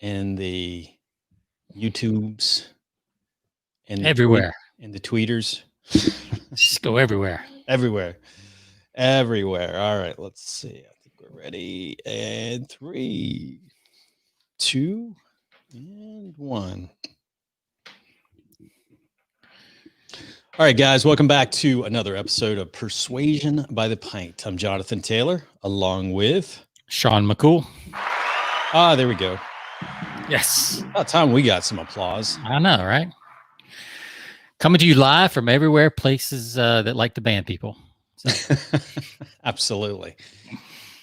and the YouTubes and everywhere and the tweeters. Just go everywhere. Everywhere. All right, let's see. I think we're ready. And 3, 2, and 1. All right, guys, welcome back to another episode of Persuasion by the Pint. I'm Jonathan Taylor, along with Sean McCool. There we go. Yes. About time we got some applause. I know, right? Coming to you live from everywhere, places that like to ban people. So. Absolutely.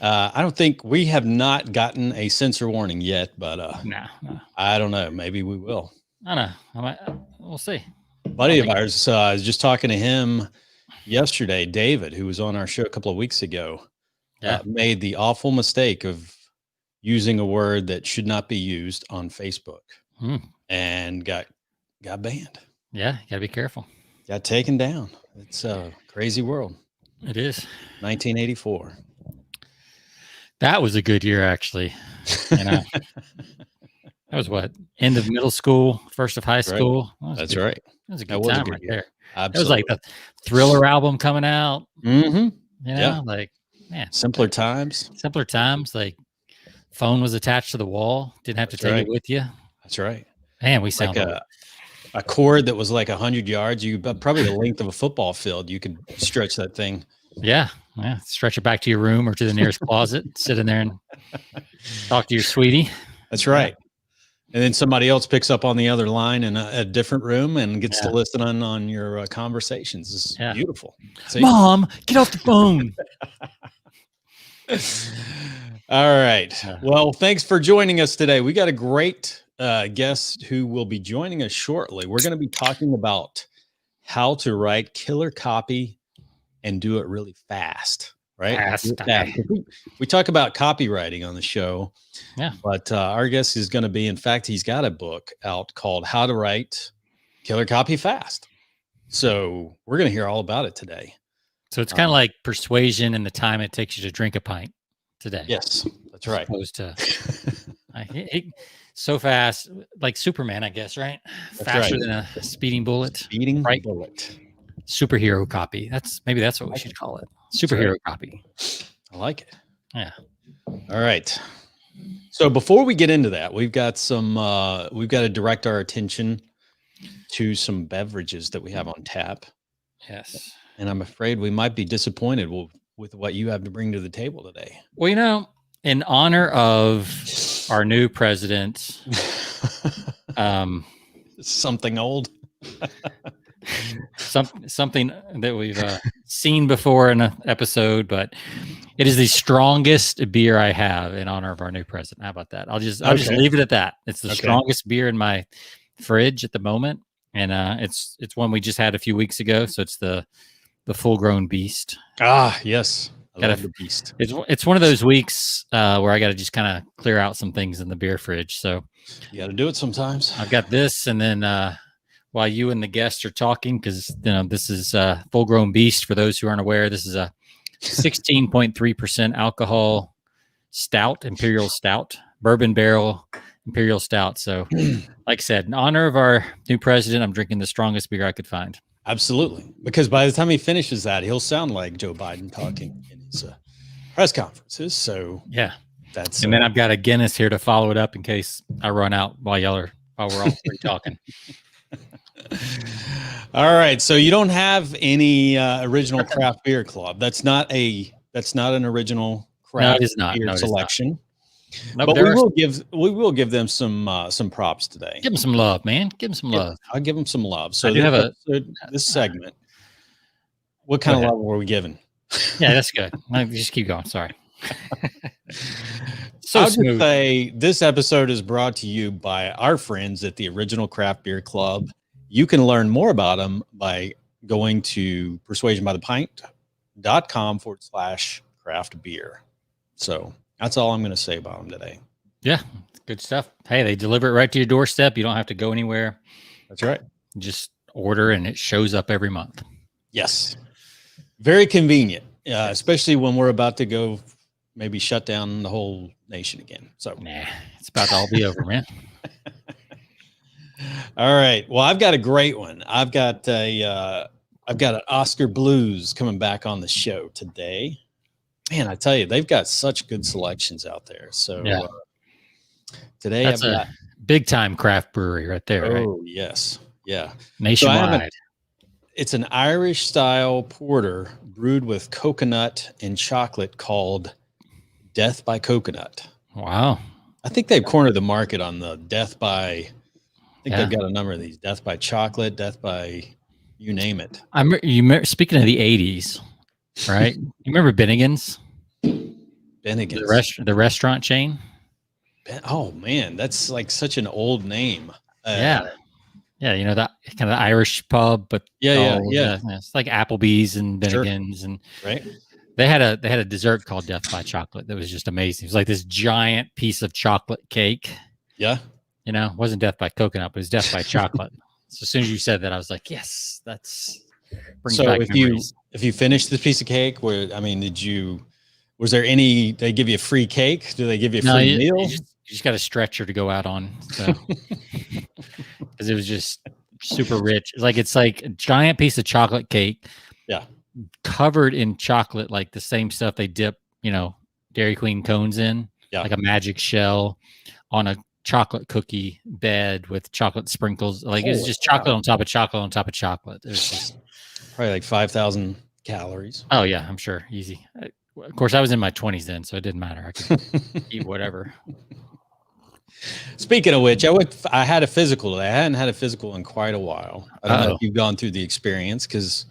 I don't think we have not gotten a censor warning yet, but no. I don't know. Maybe we will. I know. We'll see. Buddy of ours, I was just talking to him yesterday, David, who was on our show a couple of weeks ago, made the awful mistake of using a word that should not be used on Facebook and got banned. Yeah, you gotta be careful. Got taken down. It's a crazy world. It is. 1984. That was a good year, actually. That was what? End of middle school, first of high school. That's right. That was a good time right there. Absolutely. It was like the Thriller album coming out. Mm-hmm. Like, man. Simpler times. Like, phone was attached to the wall. Didn't have to take it with you. That's right. Man, we sound like a cord that was like 100 yards. Probably the length of a football field. You could stretch that thing. Yeah. Stretch it back to your room or to the nearest closet. Sit in there and talk to your sweetie. That's right. And then somebody else picks up on the other line in a different room and gets to listen on your conversations. It's beautiful. See? Mom, get off the phone. All right. Well, thanks for joining us today. We got a great guest who will be joining us shortly. We're going to be talking about how to write killer copy and do it really fast. Right. We talk about copywriting on the show. Yeah. But our guest is going to be, in fact, he's got a book out called How to Write Killer Copy Fast. So we're going to hear all about it today. So it's kind of like persuasion and the time it takes you to drink a pint today. Yes, that's right. As opposed to so fast, like Superman, I guess, right? That's faster than a speeding bullet. Bullet. Superhero copy. Maybe that's what we should call it. Superhero copy. I like it. Yeah. All right. So before we get into that, we've got to direct our attention to some beverages that we have on tap. Yes. And I'm afraid we might be disappointed with what you have to bring to the table today. Well, in honor of our new president, something old. Something that we've seen before in an episode, but it is the strongest beer I have in honor of our new president. How about that? I'll just leave it at that. It's the strongest beer in my fridge at the moment, and it's one we just had a few weeks ago. So it's the Full Grown Beast. Yes, I love the Beast. It's one of those weeks where I got to just kind of clear out some things in the beer fridge. So you got to do it sometimes. I've got this, and then. While you and the guests are talking, because this is Full Grown Beast. For those who aren't aware, this is a 16.3% alcohol stout, imperial stout, bourbon barrel imperial stout. So, like I said, in honor of our new president, I'm drinking the strongest beer I could find. Absolutely, because by the time he finishes that, he'll sound like Joe Biden talking in his press conferences. So yeah, and then I've got a Guinness here to follow it up in case I run out while we're all three talking. All right, so you don't have any original craft beer club. That's not an original craft beer selection. But we will give them some props today. Give them some love, man. Give them some love. I'll give them some love. So this segment. What kind of love were we giving? Yeah, that's good. Just keep going. Sorry. So I'll just say this episode is brought to you by our friends at the Original Craft Beer Club. You can learn more about them by going to persuasionbythepint.com/craft beer. So that's all I'm going to say about them today. Yeah, good stuff. Hey, they deliver it right to your doorstep. You don't have to go anywhere. That's right. Just order and it shows up every month. Yes. Very convenient, especially when we're about to go maybe shut down the whole nation again. So, Nah, it's about to all be over, man. All right. Well, I've got a great one. I've got an Oscar Blues coming back on the show today. Man, I tell you, they've got such good selections out there. So Yeah. Today That's I've a got big time craft brewery right there, right? yes. Yeah. Nationwide. It's an Irish style porter brewed with coconut and chocolate called Death by Coconut. Wow. I think they've cornered the market on the Death by, I think they've got a number of these, Death by Chocolate, Death by you name it. Speaking of the 80s, right? You remember Bennigan's? Bennigan's. The restaurant chain? Oh man, that's like such an old name. Yeah, you know, that kind of the Irish pub, but it's like Applebee's and Bennigan's, and right. They had a dessert called Death by Chocolate that was just amazing. It was like this giant piece of chocolate cake. Yeah, you know, it wasn't Death by Coconut, but it was Death by Chocolate. So as soon as you said that, I was like, yes, that's brings back memories. If you finished this piece of cake, was there any, they give you a free cake? Do they give you a free meal? You just got a stretcher to go out on. So because it was just super rich. It's like a giant piece of chocolate cake. Yeah. Covered in chocolate, like the same stuff they dip, Dairy Queen cones in. Yeah. Like a magic shell on a chocolate cookie bed with chocolate sprinkles. Like it was just chocolate on top of chocolate on top of chocolate. It was just probably like 5,000 calories. Oh yeah, I'm sure. Easy. Of course, I was in my 20s then, so it didn't matter. I could eat whatever. Speaking of which, I had a physical today. I hadn't had a physical in quite a while. I don't know if you've gone through the experience, because,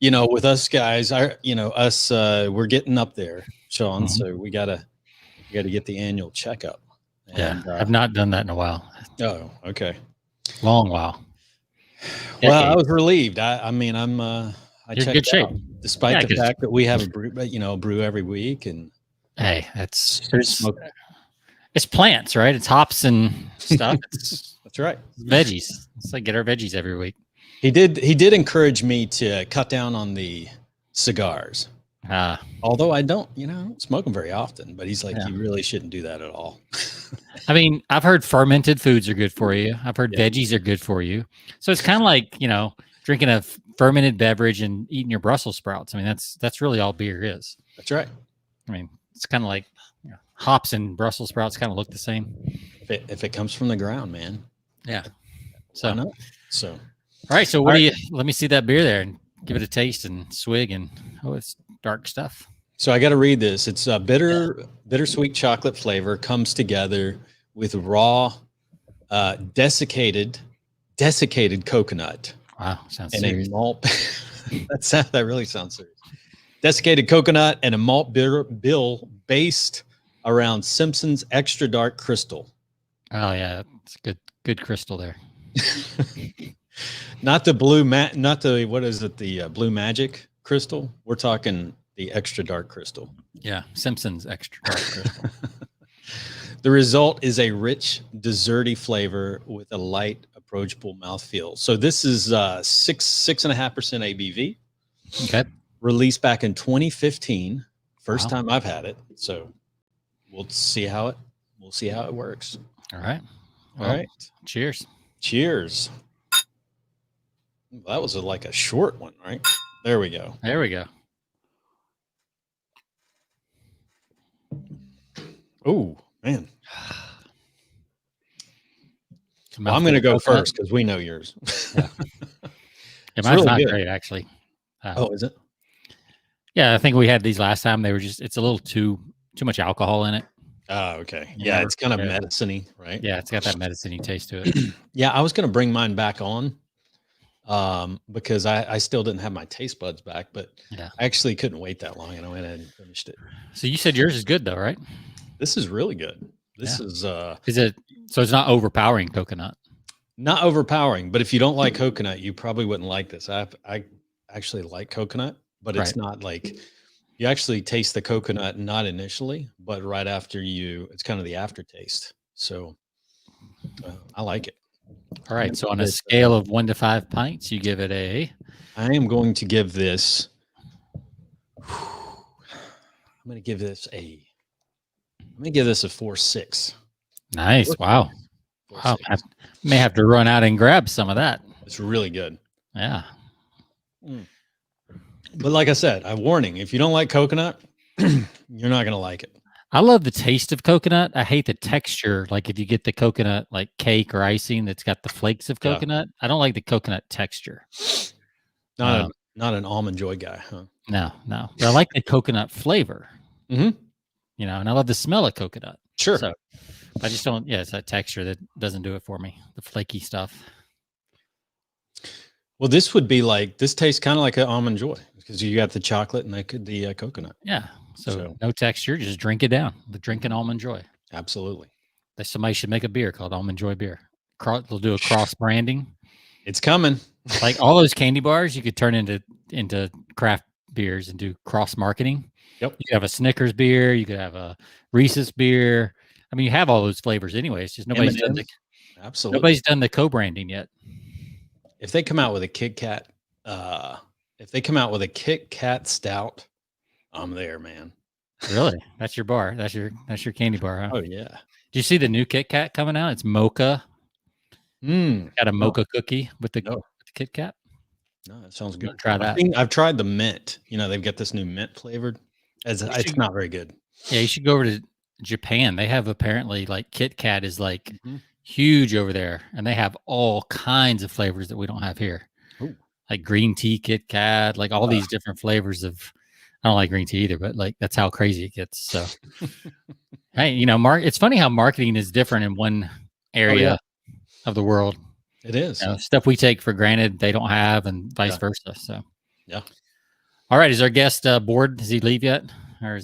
with us guys, we're getting up there, Sean. Mm-hmm. So we gotta get the annual checkup. And, I've not done that in a while. Oh, okay. Long while. Well, I was relieved. I You're in good shape, despite the fact that we have a brew every week. And hey, it's plants, right? It's hops and stuff. That's right. Veggies. It's like get our veggies every week. He did encourage me to cut down on the cigars. Although I don't smoke them very often, but he's like, you really shouldn't do that at all. I mean, I've heard fermented foods are good for you. I've heard veggies are good for you. So it's kind of like, drinking a fermented beverage and eating your Brussels sprouts. I mean, that's really all beer is. That's right. I mean, it's kind of like hops and Brussels sprouts kind of look the same. If it comes from the ground, man. Yeah. So, all right. So let me see that beer there and give it a taste and swig, and it's dark stuff. So I got to read this. It's a bittersweet chocolate flavor comes together with raw, desiccated coconut. Wow, sounds and serious. A malt. That really sounds serious. Desiccated coconut and a malt bill based around Simpson's extra dark crystal. Oh yeah, it's a good crystal there. Not the blue the blue magic crystal. We're talking the extra dark crystal. Yeah, Simpson's extra dark crystal. The result is a rich, desserty flavor with a light, approachable mouthfeel. So this is 6.5% ABV. Okay. Released back in 2015. First time I've had it. So we'll see how it works. All right. All right. Cheers. Cheers. That was like a short one, right? There we go. Oh, man. Well, I'm going to go first because we know yours. Yeah, mine's not great, actually. Is it? Yeah, I think we had these last time. It's a little too much alcohol in it. Oh, okay. Yeah, it's kind of medicine-y, right? Yeah, it's got that medicine-y taste to it. Yeah, I was going to bring mine back on because I still didn't have my taste buds back, but I actually couldn't wait that long, and I went ahead and finished it. So you said yours is good, though, right? This is really good. This is it? So it's not overpowering coconut. Not overpowering, but if you don't like coconut, you probably wouldn't like this. I actually like coconut, but it's not like you actually taste the coconut, not initially, but right after it's kind of the aftertaste. So I like it. All right. So on a scale of 1 to 5 pints, you give it I am going to give this. I'm going to give this a Let me give this a 4.6. Nice. Wow. 4.6. Wow. I may have to run out and grab some of that. It's really good. Yeah. But like I said, a warning, if you don't like coconut, you're not going to like it. I love the taste of coconut. I hate the texture. Like if you get the coconut like cake or icing that's got the flakes of coconut, I don't like the coconut texture. Not an Almond Joy guy, huh? No. But I like the coconut flavor. Mm-hmm. You know, and I love the smell of coconut. Sure. So I just don't. Yeah, it's that texture that doesn't do it for me. The flaky stuff. Well, this tastes kind of like an Almond Joy because you got the chocolate and the coconut. Yeah. So no texture, just drink it down. The drinking Almond Joy. Absolutely. Somebody should make a beer called Almond Joy beer. They'll do a cross branding. It's coming. Like all those candy bars, you could turn into craft beers and do cross marketing. Yep. You could have a Snickers beer. You could have a Reese's beer. I mean, you have all those flavors anyway. It's just nobody's done the co-branding yet. If they come out with a Kit Kat, stout, I'm there, man. Really? That's your bar. That's your candy bar, huh? Oh yeah. Do you see the new Kit Kat coming out? It's mocha. Got a mocha cookie with the Kit Kat. No, that sounds good. Try that. I've tried the mint. You know, they've got this new mint flavored. It's not very good. Yeah, you should go over to Japan. They have apparently like Kit Kat is like huge over there, and they have all kinds of flavors that we don't have here. Ooh. Like green tea Kit Kat, like all these different flavors of. I don't like green tea either, but like that's how crazy it gets. So, hey, you know, it's funny how marketing is different in one area of the world. It is. You know, stuff we take for granted they don't have, and vice versa. So, yeah. All right, is our guest bored? Does he leave yet?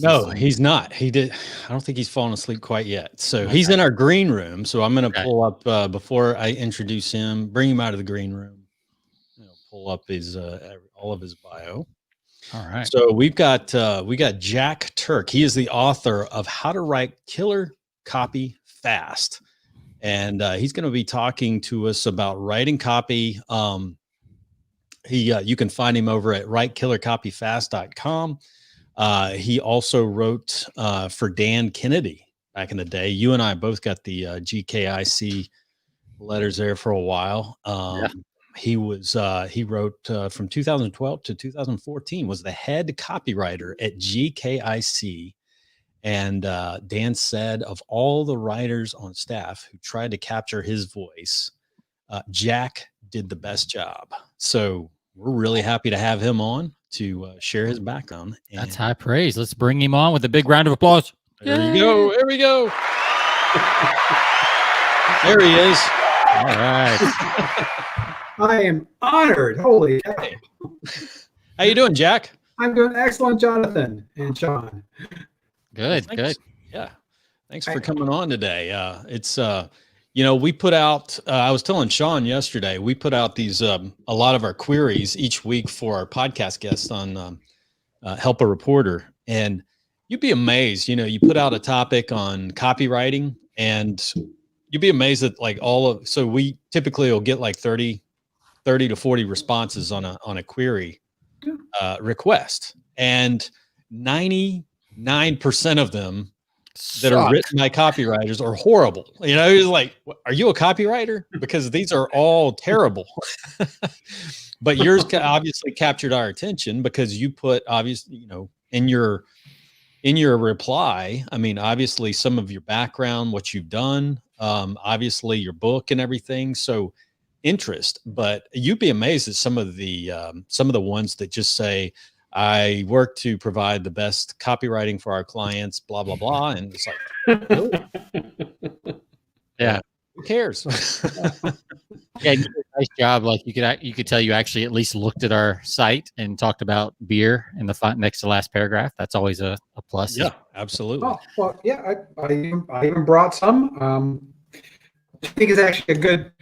No, he's not. He did. I don't think he's fallen asleep quite yet. So he's in our green room. So I'm going to pull up before I introduce him, bring him out of the green room. Pull up his all of his bio. All right. So we got Jack Turk. He is the author of How to Write Killer Copy Fast, and he's going to be talking to us about writing copy. You can find him over at writekillercopyfast.com. He also wrote for Dan Kennedy back in the day. You and I both got the GKIC letters there for a while. He wrote from 2012 to 2014, was the head copywriter at GKIC. And Dan said of all the writers on staff who tried to capture his voice, Jack did the best job. So we're really happy to have him on to share his background. And that's high praise. Let's bring him on with a big round of applause. There you go. There we go. There he is. All right. I am honored. Holy cow. How you doing, Jack? I'm doing excellent, Jonathan and Sean. Good. Yeah. Thanks for coming on today. It's we put out, I was telling Sean yesterday, we put out these, a lot of our queries each week for our podcast guests on Help a Reporter. And you'd be amazed, you put out a topic on copywriting and you'd be amazed at so we typically will get like 30 to 40 responses on a query request. And 99% of them that are written by copywriters are horrible. It's like, are you a copywriter? Because these are all terrible. But yours obviously captured our attention because you put obviously, in your reply, I mean, obviously some of your background, what you've done, obviously your book and everything. So interest, but you'd be amazed at some of the ones that just say, I work to provide the best copywriting for our clients, blah, blah, blah. And it's like, really? Yeah. Who cares? Yeah, you did a nice job. Like you could tell you actually at least looked at our site and talked about beer in the next to last paragraph. That's always a plus. Yeah, absolutely. Oh, well, yeah, I even brought some. I think it's actually a good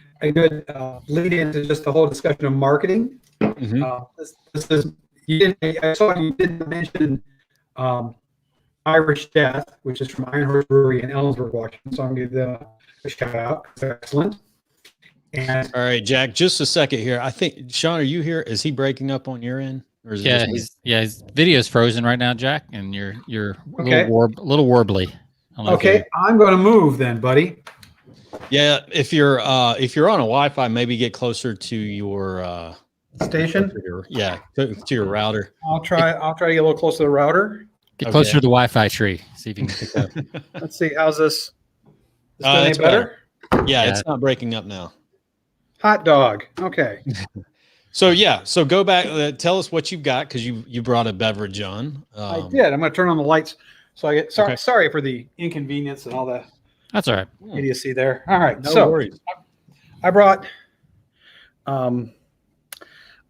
lead into just the whole discussion of marketing. This is I saw you didn't mention Irish Death, which is from Ironhorse Brewery in Ellensburg, Washington. So I'm going to give them a shout out. It's excellent. And all right, Jack, just a second here. I think Sean, are you here? Is he breaking up on your end? Or is his video's frozen right now, Jack, and you're okay. a little warbly. Okay, I'm going to move then, buddy. Yeah, if you're on a Wi-Fi, maybe get closer to your station. To your router. I'll try to get a little closer to the router. Get closer to the Wi-Fi tree. See if you can pick up. Let's see. How's this? Is this any better? Yeah, it's not breaking up now. Hot dog. Okay. So go back. Tell us what you've got, because you brought a beverage on. I did. I'm going to turn on the lights. So I get sorry for the inconvenience and all that. That's all right. Idiocy there. All right. No worries. I brought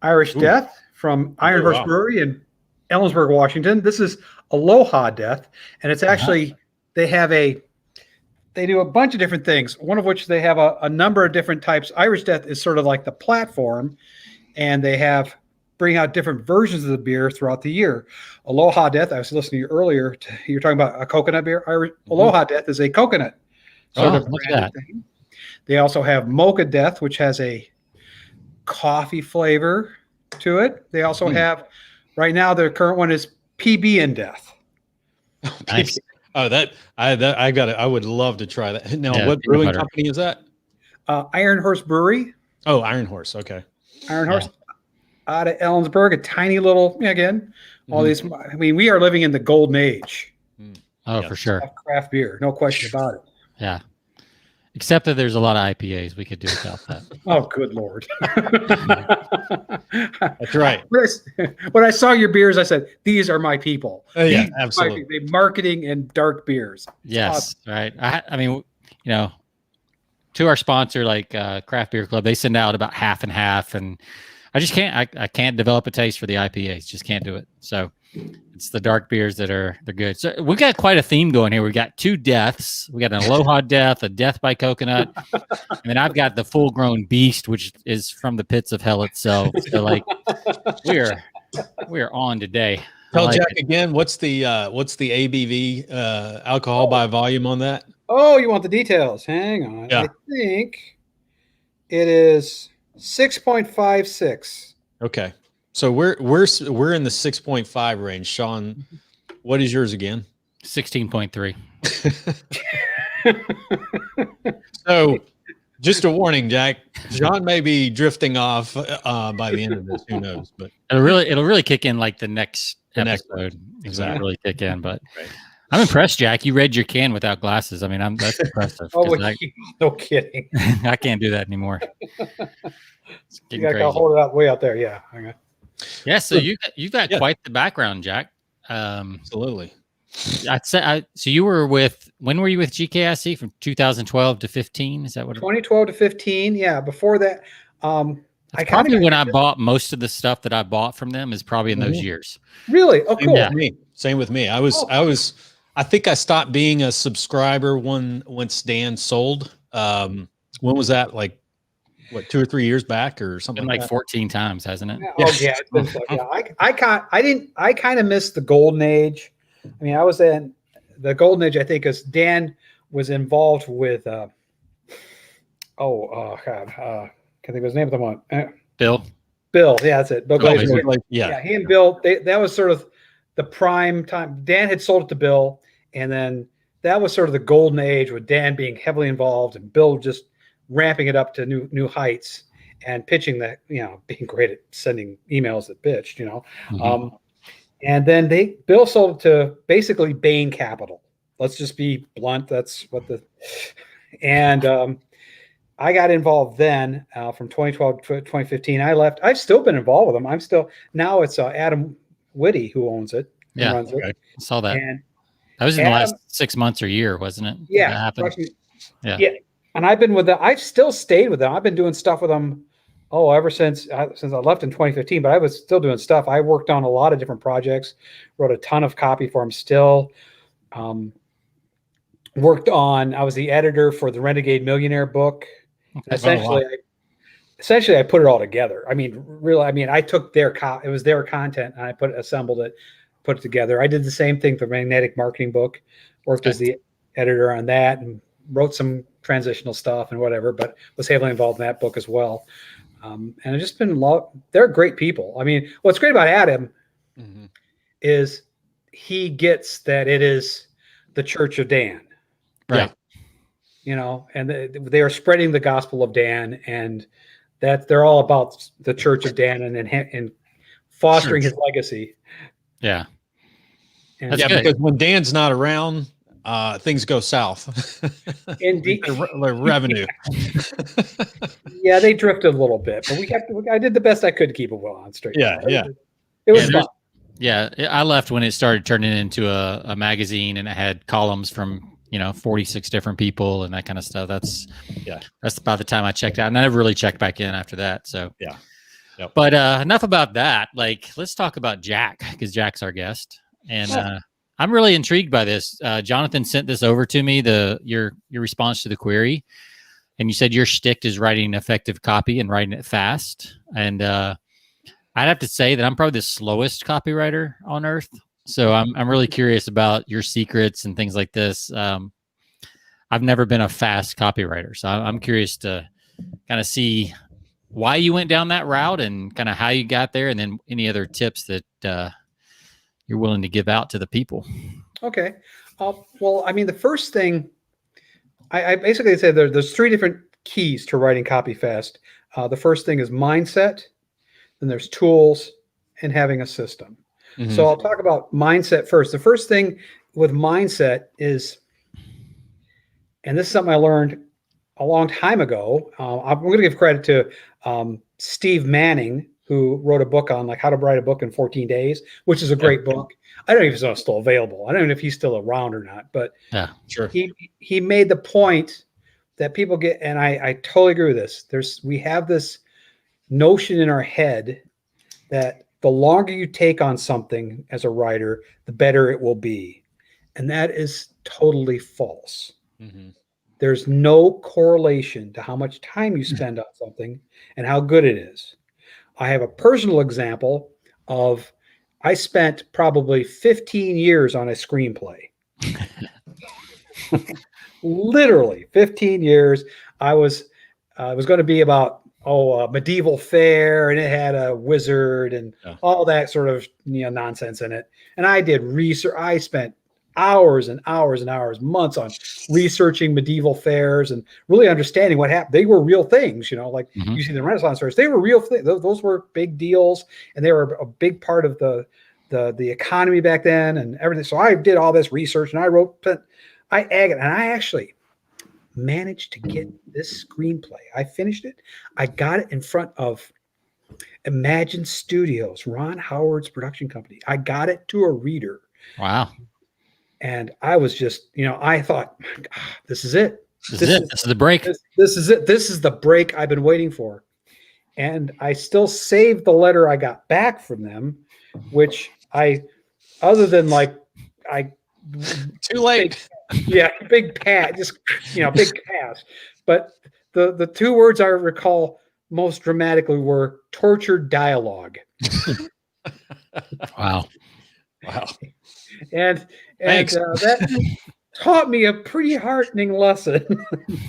Irish Death from Iron Horse Brewery in Ellensburg, Washington. This is Aloha Death, and it's actually they do a bunch of different things. One of which they have a number of different types. Irish Death is sort of like the platform, and they bring out different versions of the beer throughout the year. Aloha Death, I was listening to you earlier. You were talking about a coconut beer. Aloha Death is a coconut sort of branded thing. They also have Mocha Death, which has a coffee flavor to it. They also have, right now, their current one is PB and Death. Nice. Oh, I would love to try that. Now, what brewing company is that? Iron Horse Brewery. Oh, Iron Horse. Okay. Iron Horse out of Ellensburg, a tiny little, all these. I mean, we are living in the golden age. Oh, for sure. Craft beer, no question about it. Yeah. Except that there's a lot of IPAs. We could do without that. Oh, good Lord. That's right. When I saw your beers, I said, these are my people. Yeah, absolutely. They marketing and dark beers. Yes, right. I mean, to our sponsor, like Craft Beer Club, they send out about half and half, and I just can't. I can't develop a taste for the IPAs. Just can't do it. So it's the dark beers they're good. So we've got quite a theme going here. We got 2 deaths. We got an Aloha Death, a Death by Coconut, and then I've got the full grown beast, which is from the pits of hell itself. So like we're on today. Tell Jack again, what's the ABV alcohol by volume on that? Oh, you want the details? Hang on. Yeah. I think it is 6.56. Okay. So we're in the 6.5 range. Sean, what is yours again? 16.3. So just a warning, Jack. Sean may be drifting off by the end of this. Who knows? But it'll really kick in like the next episode. Exactly. Really kick in, but I'm impressed, Jack. You read your can without glasses. I mean, that's impressive. No kidding. I can't do that anymore. You got to hold it out way out there. Yeah. Hang on. Yeah. So you got quite the background, Jack. Absolutely. I'd say so. You were when were you with GKIC from 2012 to 15? Is that what? 2012 to 15. Yeah. Before that, when I bought most of the stuff that I bought from them is probably in those years. Really? Oh, cool. Same with me. I think I stopped being a subscriber once Dan sold. When was that? Like, what, 2 or 3 years back or something? Like 14 times, hasn't it? Yeah. Oh yeah. It's been I kind of missed the golden age. I mean, I was in the golden age, I think, because Dan was involved with God, can't think of his name at the moment. Bill, yeah, that's it. Bill Glazer. Yeah, he and Bill, that was sort of the prime time. Dan had sold it to Bill, and then that was sort of the golden age with Dan being heavily involved and Bill just ramping it up to new heights and pitching that, being great at sending emails that pitched, and then Bill sold it to basically Bain Capital. Let's just be blunt. That's what I got involved then from 2012 to 2015. I left. I've still been involved with them. Now it's Adam Whitty who owns it. Yeah, runs it. I saw that. And that was in the last 6 months or year, wasn't it? Yeah. Yeah. And I've been with them. I've still stayed with them. I've been doing stuff with them. Ever since I left in 2015, but I was still doing stuff. I worked on a lot of different projects, wrote a ton of copy for them still. I was the editor for the Renegade Millionaire book. Essentially, I put it all together. I mean, really, I took it was their content and I assembled it, put it together. I did the same thing for Magnetic Marketing book, worked as the editor on that and wrote some transitional stuff and whatever, but was heavily involved in that book as well. And it's just been they're great people. I mean, what's great about Adam is he gets that it is the Church of Dan. Right. And they are spreading the gospel of Dan, and that they're all about the Church of Dan and fostering his legacy. Yeah. And That's Yeah, good. because when Dan's not around, things go south. Indeed. the revenue. Yeah, they drifted a little bit, but I did the best I could to keep it well on straight. Yeah, yeah. It was fun. Yeah, I left when it started turning into a magazine, and it had columns from 46 different people and that kind of stuff. That's about the time I checked out, and I never really checked back in after that. So yeah. Yep. But enough about that. Like, let's talk about Jack, because Jack's our guest, and I'm really intrigued by this. Jonathan sent this over to me, your response to the query, and you said your shtick is writing effective copy and writing it fast. And I'd have to say that I'm probably the slowest copywriter on earth. So I'm really curious about your secrets and things like this. I've never been a fast copywriter, so I'm curious to kind of see why you went down that route and kind of how you got there, and then any other tips that you're willing to give out to the people. Okay. Well, I mean, the first thing I basically say there's 3 different keys to writing copy fast. The first thing is mindset. Then there's tools and having a system. Mm-hmm. So I'll talk about mindset first. The first thing with mindset is, and this is something I learned a long time ago. I'm going to give credit to Steve Manning, who wrote a book on how to write a book in 14 days, which is a great book. I don't know if it's still available. I don't know if he's still around or not, but sure. He made the point that people get, and I totally agree with this. We have this notion in our head that the longer you take on something as a writer, the better it will be. And that is totally false. Mm-hmm. There's no correlation to how much time you spend on something and how good it is. I have a personal example of I spent probably 15 years on a screenplay. Literally 15 years. It was going to be about a medieval fair, and it had a wizard and all that sort of nonsense in it. And I did research. I spent hours and hours and hours, months on researching medieval fairs and really understanding what happened. They were real things, mm-hmm. You see the Renaissance fairs. They were real things. Those were big deals, and they were a big part of the economy back then and everything. So I did all this research, and I actually managed to get this screenplay. I finished it. I got it in front of Imagine Studios, Ron Howard's production company. I got it to a reader. Wow. And I was just, I thought, this is it. This is the break. This is it. This is the break I've been waiting for. And I still saved the letter I got back from them, which other than too late. Big pass, big pass. But the 2 words I recall most dramatically were tortured dialogue. Wow. And that taught me a pretty heartening lesson.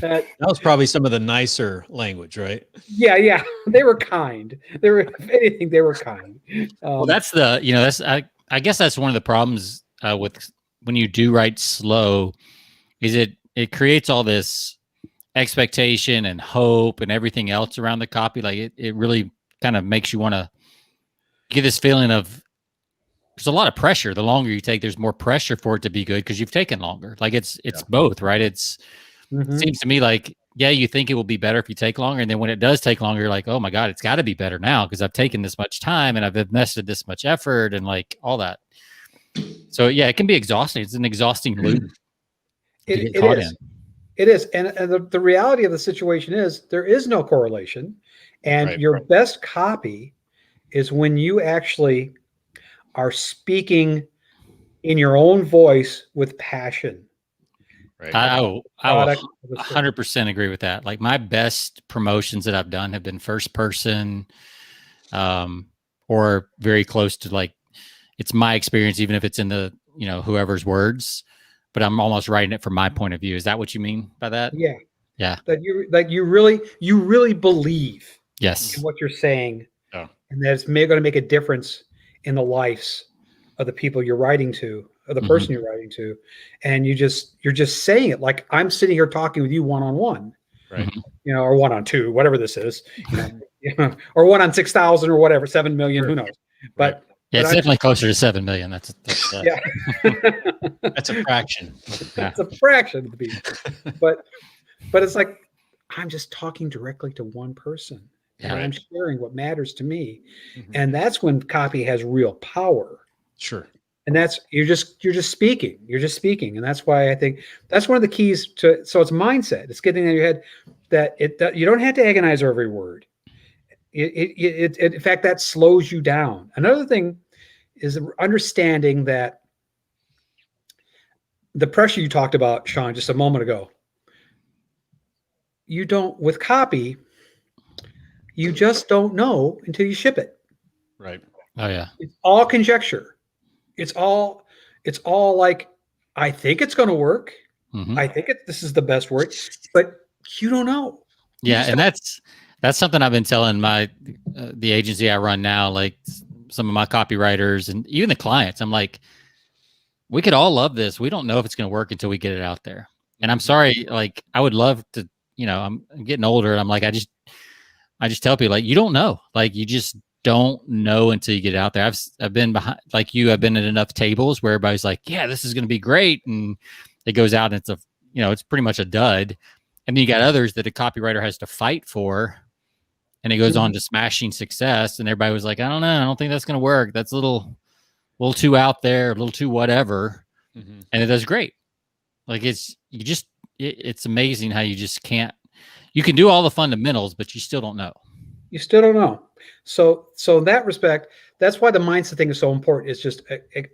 that was probably some of the nicer language, right? Yeah. They were kind. If anything, they were kind. Well, that's I guess that's one of the problems with when you do write slow, is it creates all this expectation and hope and everything else around the copy. Like it really kind of makes you want to get this feeling of there's a lot of pressure. The longer you take, there's more pressure for it to be good because you've taken longer. Like it's both, right? It seems to me like, you think it will be better if you take longer. And then when it does take longer, you're like, oh my God, it's got to be better now because I've taken this much time and I've invested this much effort and like all that. So it can be exhausting. It's an exhausting loop. It is. It is. And the reality of the situation is there is no correlation. And your best copy is when you actually are speaking in your own voice with passion. Right. I will 100% agree with that. Like my best promotions that I've done have been first person, or very close to it's my experience, even if it's in the, whoever's words, but I'm almost writing it from my point of view. Is that what you mean by that? Yeah. Yeah. That you really believe in what you're saying. Yeah. And that it's going to make a difference in the lives of the people you're writing to. of the person you're writing to, and you're just saying it like I'm sitting here talking with you one-on-one, Right. Or 1-on-2, whatever this is, or 1-on-6,000 or whatever, 7 million, Sure. who knows? Right. Yeah, it's definitely closer to 7 million. That's yeah. That's a fraction. It's a fraction of the beat. But it's like I'm just talking directly to one person, and I'm sharing what matters to me. And that's when copy has real power. Sure. And that's you're just speaking. You're just speaking. And that's why I think that's one of the keys to so it's mindset. It's getting in your head that you don't have to agonize over every word. In fact, that slows you down. Another thing is understanding that the pressure you talked about, Sean, just a moment ago. You don't, with copy, you just don't know until you ship it. Right. Oh yeah. It's all conjecture. It's all like, I think it's going to work. I think this is the best word, but you don't know. Yeah, and that's something I've been telling my the agency I run now, like some of my copywriters and even the clients. I'm like, we could all love this. We don't know if it's going to work until we get it out there. And I'm sorry, like I would love to, I'm getting older. And I'm like, I just tell people like, you don't know, like you just don't know until you get it out there. I've been behind, like you, I've been at enough tables where everybody's like, yeah, this is going to be great. And it goes out and it's it's pretty much a dud. And then you got others that a copywriter has to fight for, and it goes on to smashing success. And everybody was like, I don't know. I don't think that's going to work. That's a little too out there, a little too whatever. And it does great. Like it's amazing how you just can't, you can do all the fundamentals, but you still don't know. You still don't know. So in that respect, that's why the mindset thing is so important. It's just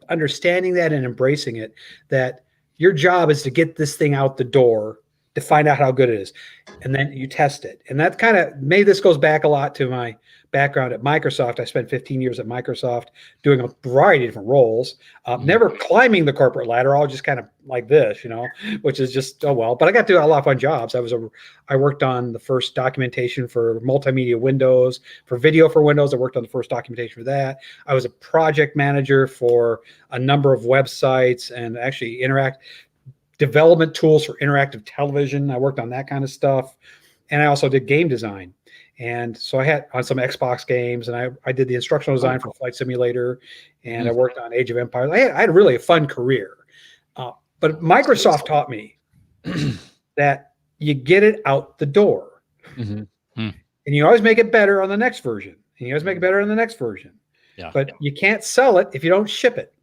understanding that and embracing it, that your job is to get this thing out the door to find out how good it is. And then you test it. And that kind of, maybe this goes back a lot to my background at Microsoft. I spent 15 years at Microsoft doing a variety of different roles, never climbing the corporate ladder, all just kind of like this, which is just, oh, well, but I got to do a lot of fun jobs. I worked on the first documentation for multimedia Windows, for video for Windows. I worked on the first documentation for that. I was a project manager for a number of websites and actually development tools for interactive television. I worked on that kind of stuff. And I also did game design. And so I had on some Xbox games, and I did the instructional design for Flight Simulator, and I worked on Age of Empires. I had really a fun career. But Microsoft taught me that you get it out the door. And you always make it better on the next version. And you always make it better on the next version. Yeah. But you can't sell it if you don't ship it.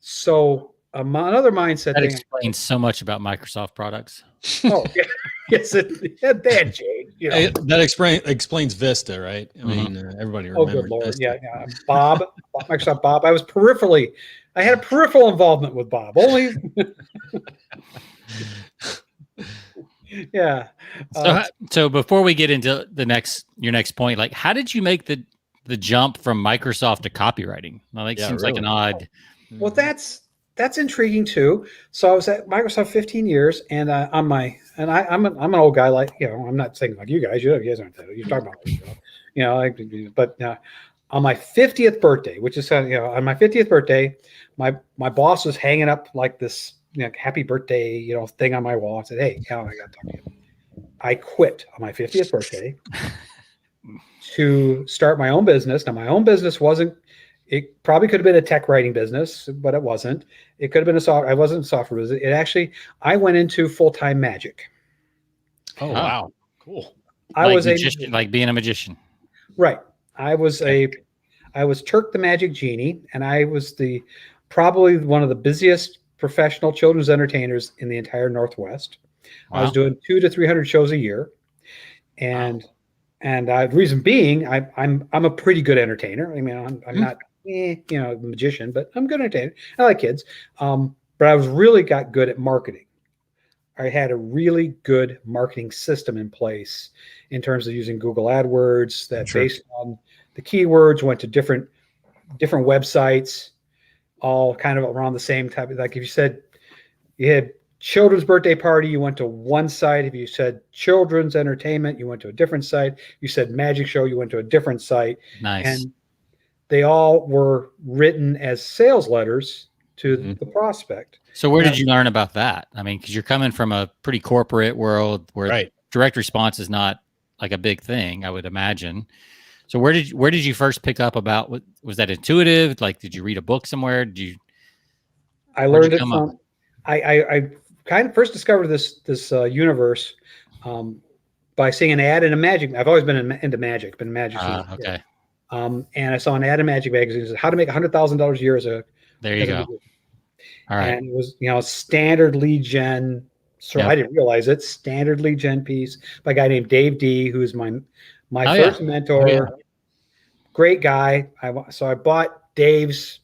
So another mindset that thing explains so much about Microsoft products. Oh, yeah. Yes, that Jade. That explains Vista, right? I mean, everybody remembers. Oh, good Lord. Vista. Yeah. Bob, Microsoft Bob. I had a peripheral involvement with Bob. Only. Yeah. So before we get into your next point, like, how did you make the jump from Microsoft to copywriting? Well, that seems like an odd. Well, that's intriguing too. So I was at Microsoft 15 years, and I'm an old guy, like, I'm not saying like you guys. You guys aren't that. You're talking about, but on my 50th birthday, which is on my 50th birthday, my boss was hanging up like this happy birthday thing on my wall. I said, hey, Alan, I got to talk to you. I quit on my 50th birthday to start my own business. Now, my own business it probably could have been a tech writing business, but it wasn't. It could have been I wasn't a software business. I went into full-time magic. Oh, wow. Cool. I was like being a magician. Right. I was Turk the Magic Genie, and I was probably one of the busiest professional children's entertainers in the entire Northwest. Wow. I was doing 200 to 300 shows a year. And the reason being, I'm a pretty good entertainer. I mean, I'm not a magician, but I'm a good entertainer. I like kids. But I really got good at marketing. I had a really good marketing system in place in terms of using Google AdWords that based on the keywords went to different websites, all kind of around the same type. Like if you said you had children's birthday party, you went to one site. If you said children's entertainment, you went to a different site. You said magic show, you went to a different site. Nice. And they all were written as sales letters to the prospect. So where did you learn about that? I mean, because you're coming from a pretty corporate world where direct response is not like a big thing, I would imagine. So where did you first pick up about what was that intuitive? Like, did you read a book somewhere? I learned it from, I kind of first discovered this universe by seeing an ad in a magic. I've always been into magic, been a magic. Okay. And I saw an ad in Magic magazine that said how to make $100,000 a year as a. There you go. All right. And it was, standard lead gen. So I didn't realize it. Standard lead gen piece by a guy named Dave D, who's my first mentor. Great guy. So I bought Dave's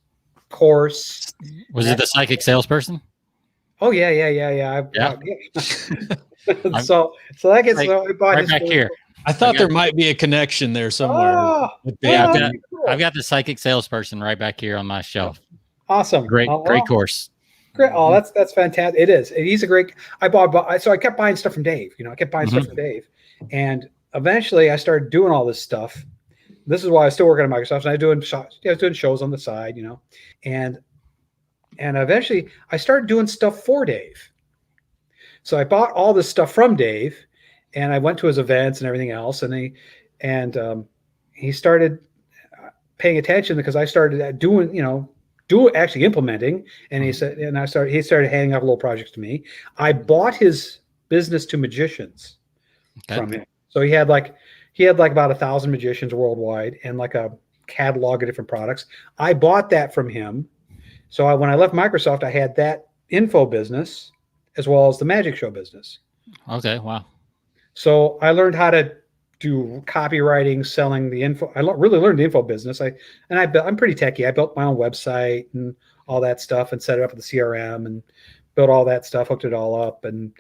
course. Was it the psychic salesperson? Oh yeah. So that gets I bought right back here. I thought there might be a connection there somewhere. I've got the psychic salesperson right back here on my shelf. Awesome. Great course. Great. Oh, that's fantastic. It is. He's a great. So I kept buying stuff from Dave. I kept buying stuff from Dave, and eventually I started doing all this stuff. This is why I was still working at Microsoft. And I was doing shows on the side, and eventually I started doing stuff for Dave. So I bought all this stuff from Dave, and I went to his events and everything else, and he started paying attention because I started doing, actually implementing. And he started handing off little projects to me. I bought his business to magicians from him. So he had like about 1,000 magicians worldwide and like a catalog of different products. I bought that from him. So when I left Microsoft, I had that info business as well as the magic show business. Okay. Wow. So I learned how to do copywriting, selling the info. I really learned the info business. I'm pretty techie. I built my own website and all that stuff and set it up with the CRM and built all that stuff, hooked it all up. And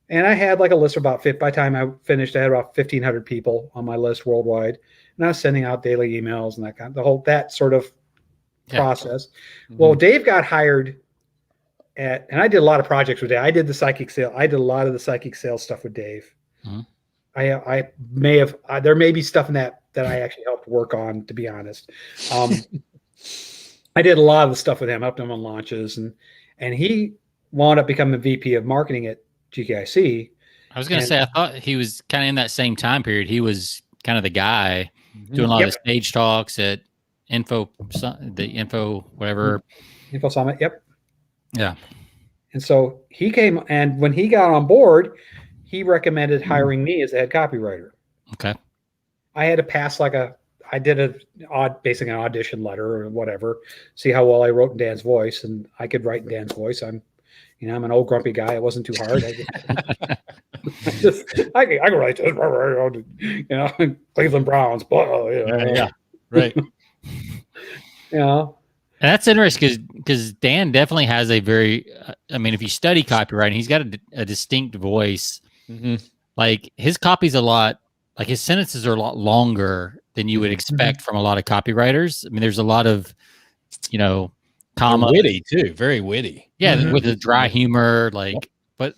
I had like a list of by the time I finished, I had about 1,500 people on my list worldwide. And I was sending out daily emails and that sort of process. Well, Dave got hired and I did a lot of projects with Dave. I did the psychic sale. I did a lot of the psychic sales stuff with Dave. I may have, there may be stuff in that I actually helped work on, to be honest. I did a lot of the stuff with him, helped him on launches, and he wound up becoming VP of marketing at GKIC. I was going to say, I thought he was kind of in that same time period. He was kind of the guy doing a lot of the stage talks at Info Summit. Yep. Yeah. And so he came, and when he got on board, he recommended hiring me as the head copywriter. Okay. I had to pass I did basically an audition letter or whatever, see how well I wrote in Dan's voice, and I could write in Dan's voice. I'm an old grumpy guy. It wasn't too hard. I can write this, Cleveland Browns, right. And that's interesting because Dan definitely has a very, if you study copywriting, he's got a distinct voice. Like his copy's his sentences are a lot longer than you would expect from a lot of copywriters. I mean, there's a lot of, comma. Witty too, very witty. Yeah, with the dry humor, but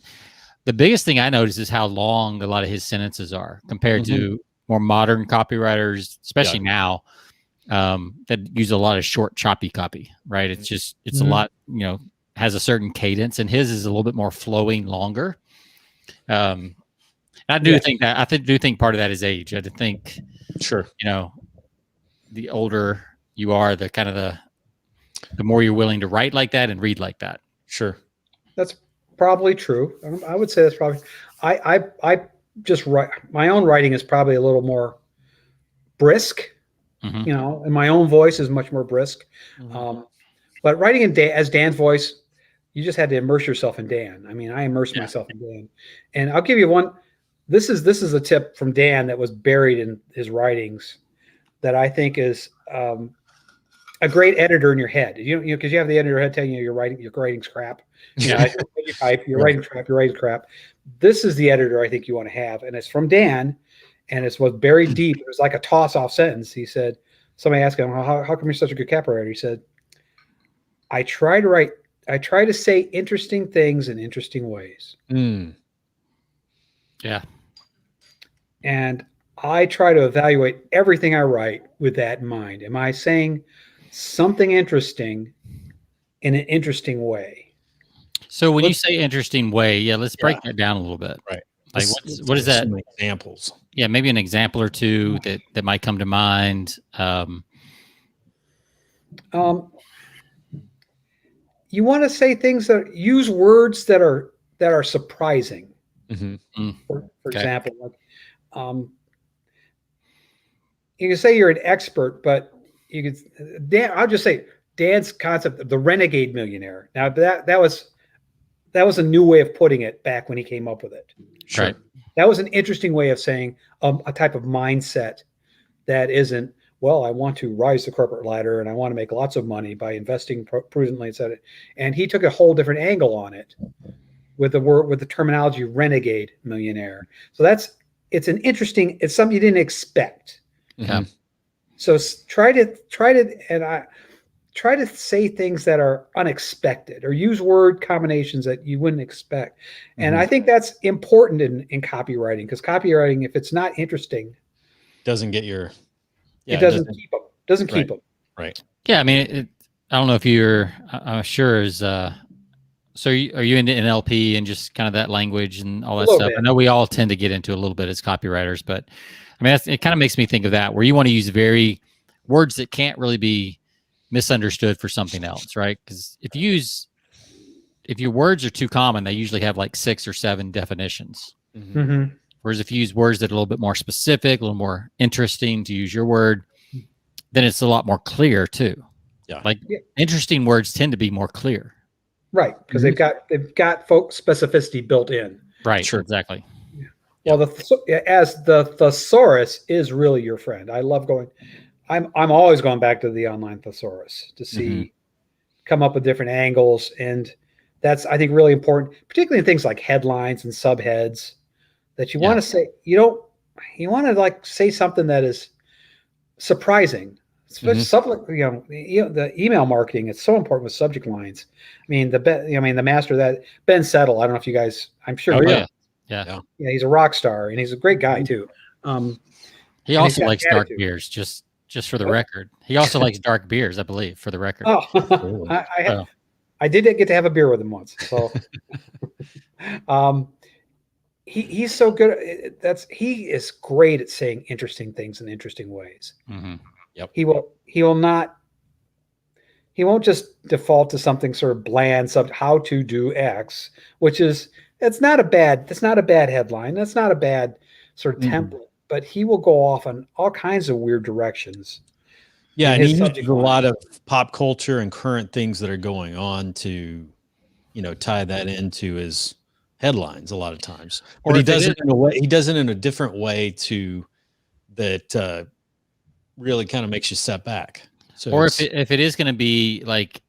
the biggest thing I noticed is how long a lot of his sentences are compared to more modern copywriters, especially now. That use a lot of short, choppy copy, right? It's a lot, has a certain cadence, and his is a little bit more flowing, longer. I do think part of that is age. I think, sure, the older you are, the more you're willing to write like that and read like that. Sure, that's probably true. I would say that's probably. I just write. My own writing is probably a little more brisk. And my own voice is much more brisk. But writing as Dan's voice, you just had to immerse yourself in Dan. I immersed myself in Dan. And I'll give you one. This is a tip from Dan that was buried in his writings that I think is a great editor in your head. Because you have the editor in your head telling you your writing's crap. You're writing crap. This is the editor I think you want to have, and it's from Dan. And it was buried deep. It was like a toss-off sentence. He said, somebody asked him, how come you're such a good copywriter? He said, I try to say interesting things in interesting ways. Yeah. And I try to evaluate everything I write with that in mind. Am I saying something interesting in an interesting way. So when you say interesting way, let's break that down a little bit. Right. Like what is that? Some examples. Yeah, maybe an example or two that might come to mind. You want to say things that use words that are surprising. Mm-hmm. For example, like you can say you're an expert, but you could I'll just say Dan's concept of the renegade millionaire. Now that was a new way of putting it back when he came up with it. Sure. Right. That was an interesting way of saying a type of mindset that isn't, well, I want to rise the corporate ladder and I want to make lots of money by investing prudently, etc. And he took a whole different angle on it with the terminology renegade millionaire. So it's something you didn't expect. Yeah. So try to say things that are unexpected or use word combinations that you wouldn't expect. And I think that's important in copywriting, because copywriting, if it's not interesting, doesn't get your, it doesn't keep them. Right. Yeah. I mean, I don't know if I'm sure is, so are you into NLP and just kind of that language and all that stuff? Bit. I know we all tend to get into a little bit as copywriters, but I mean, it kind of makes me think of that, where you want to use words that can't really be misunderstood for something else, right? Because if your words are too common, they usually have like 6 or 7 definitions. Mm-hmm. Whereas if you use words that are a little bit more specific, a little more interesting, to use your word, then it's a lot more clear too. Yeah. Interesting words tend to be more clear. Right. Because they've got folk specificity built in. Right. Sure. Exactly. Well, the thesaurus is really your friend. I love I'm always going back to the online thesaurus to see, come up with different angles. And that's, I think, really important, particularly in things like headlines and subheads, that you want to say, you want to like say something that is surprising. Especially the email marketing, it's so important with subject lines. I mean, the master of that, Ben Settle, I don't know if you guys, I'm sure. Oh, yeah, he's a rock star and he's a great guy too. He also likes dark beers, just for the record. He also likes dark beers, I believe, for the record. Oh, I did get to have a beer with him once. So he's so good. He is great at saying interesting things in interesting ways. Mm-hmm. Yep. He won't just default to something sort of bland, how to do X, which is, that's not a bad headline. That's not a bad sort of template, but he will go off on all kinds of weird directions. Yeah. And he uses a lot of pop culture and current things that are going on to, tie that into his headlines a lot of times. But he does it in a different way that really kind of makes you step back. So, or if it is going to be like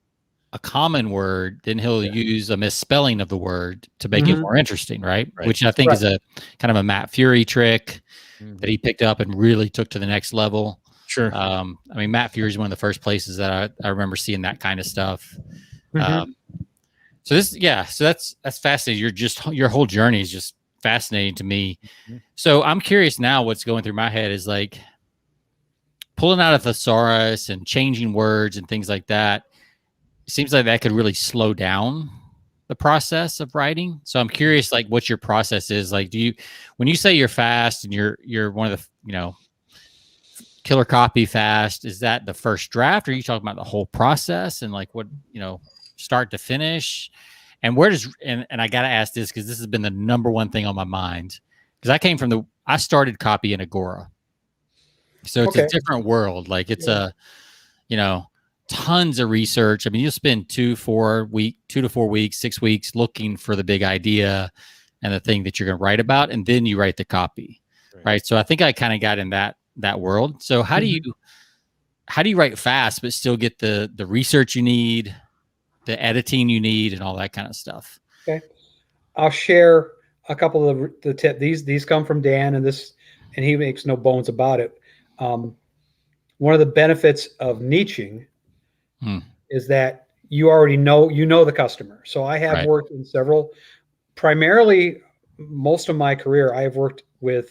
a common word, then he'll use a misspelling of the word to make it more interesting, right? Which I think is a kind of a Matt Fury trick that he picked up and really took to the next level. Sure. I mean, Matt Fury is one of the first places that I remember seeing that kind of stuff. So that's fascinating. Your whole journey is just fascinating to me. So I'm curious now, what's going through my head is like pulling out a thesaurus and changing words and things like that. It seems like that could really slow down the process of writing. So I'm curious, like, what your process is. Like, when you say you're fast and you're one of the, killer copy fast, is that the first draft, or are you talking about the whole process and like what, start to finish? And where does, and I got to ask this because this has been the number one thing on my mind, because I started copy in Agora. So it's a different world. Like it's tons of research. I mean, you'll spend 2 to 4 weeks, 6 weeks looking for the big idea and the thing that you're going to write about. And then you write the copy. Right. So I think I kind of got in that world. So how do you write fast, but still get the research you need, the editing you need, and all that kind of stuff? Okay. I'll share a couple of the tips. These come from Dan, and he makes no bones about it. One of the benefits of niching is that you already know the customer. So I have worked in primarily most of my career, I have worked with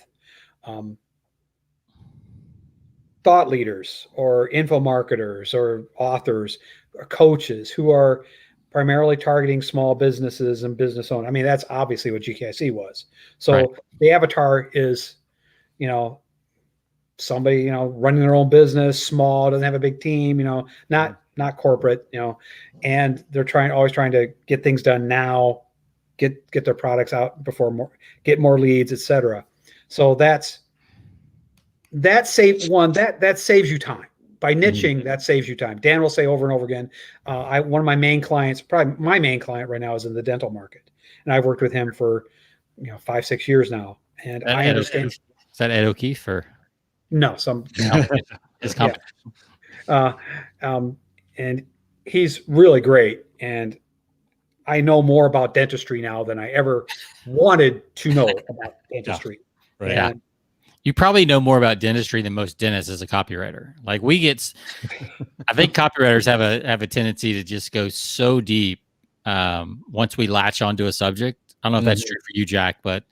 thought leaders or info marketers or authors or coaches who are primarily targeting small businesses and business owners. I mean, that's obviously what GKIC was. So Right. the avatar is, somebody, running their own business, small, doesn't have a big team, not corporate, and they're always trying to get things done now, get their products out before get more leads, etc. So that saves you time. By niching, that saves you time. Dan will say over and over again, one of my main clients, probably my main client right now, is in the dental market. And I've worked with him for 5-6 years now. And I understand. Is that Ed O'Keefe or no, his company? And he's really great. And I know more about dentistry now than I ever wanted to know about dentistry. Yeah. Right. Yeah. You probably know more about dentistry than most dentists as a copywriter. Like I think copywriters have a tendency to just go so deep once we latch onto a subject. I don't know if that's true for you, Jack, but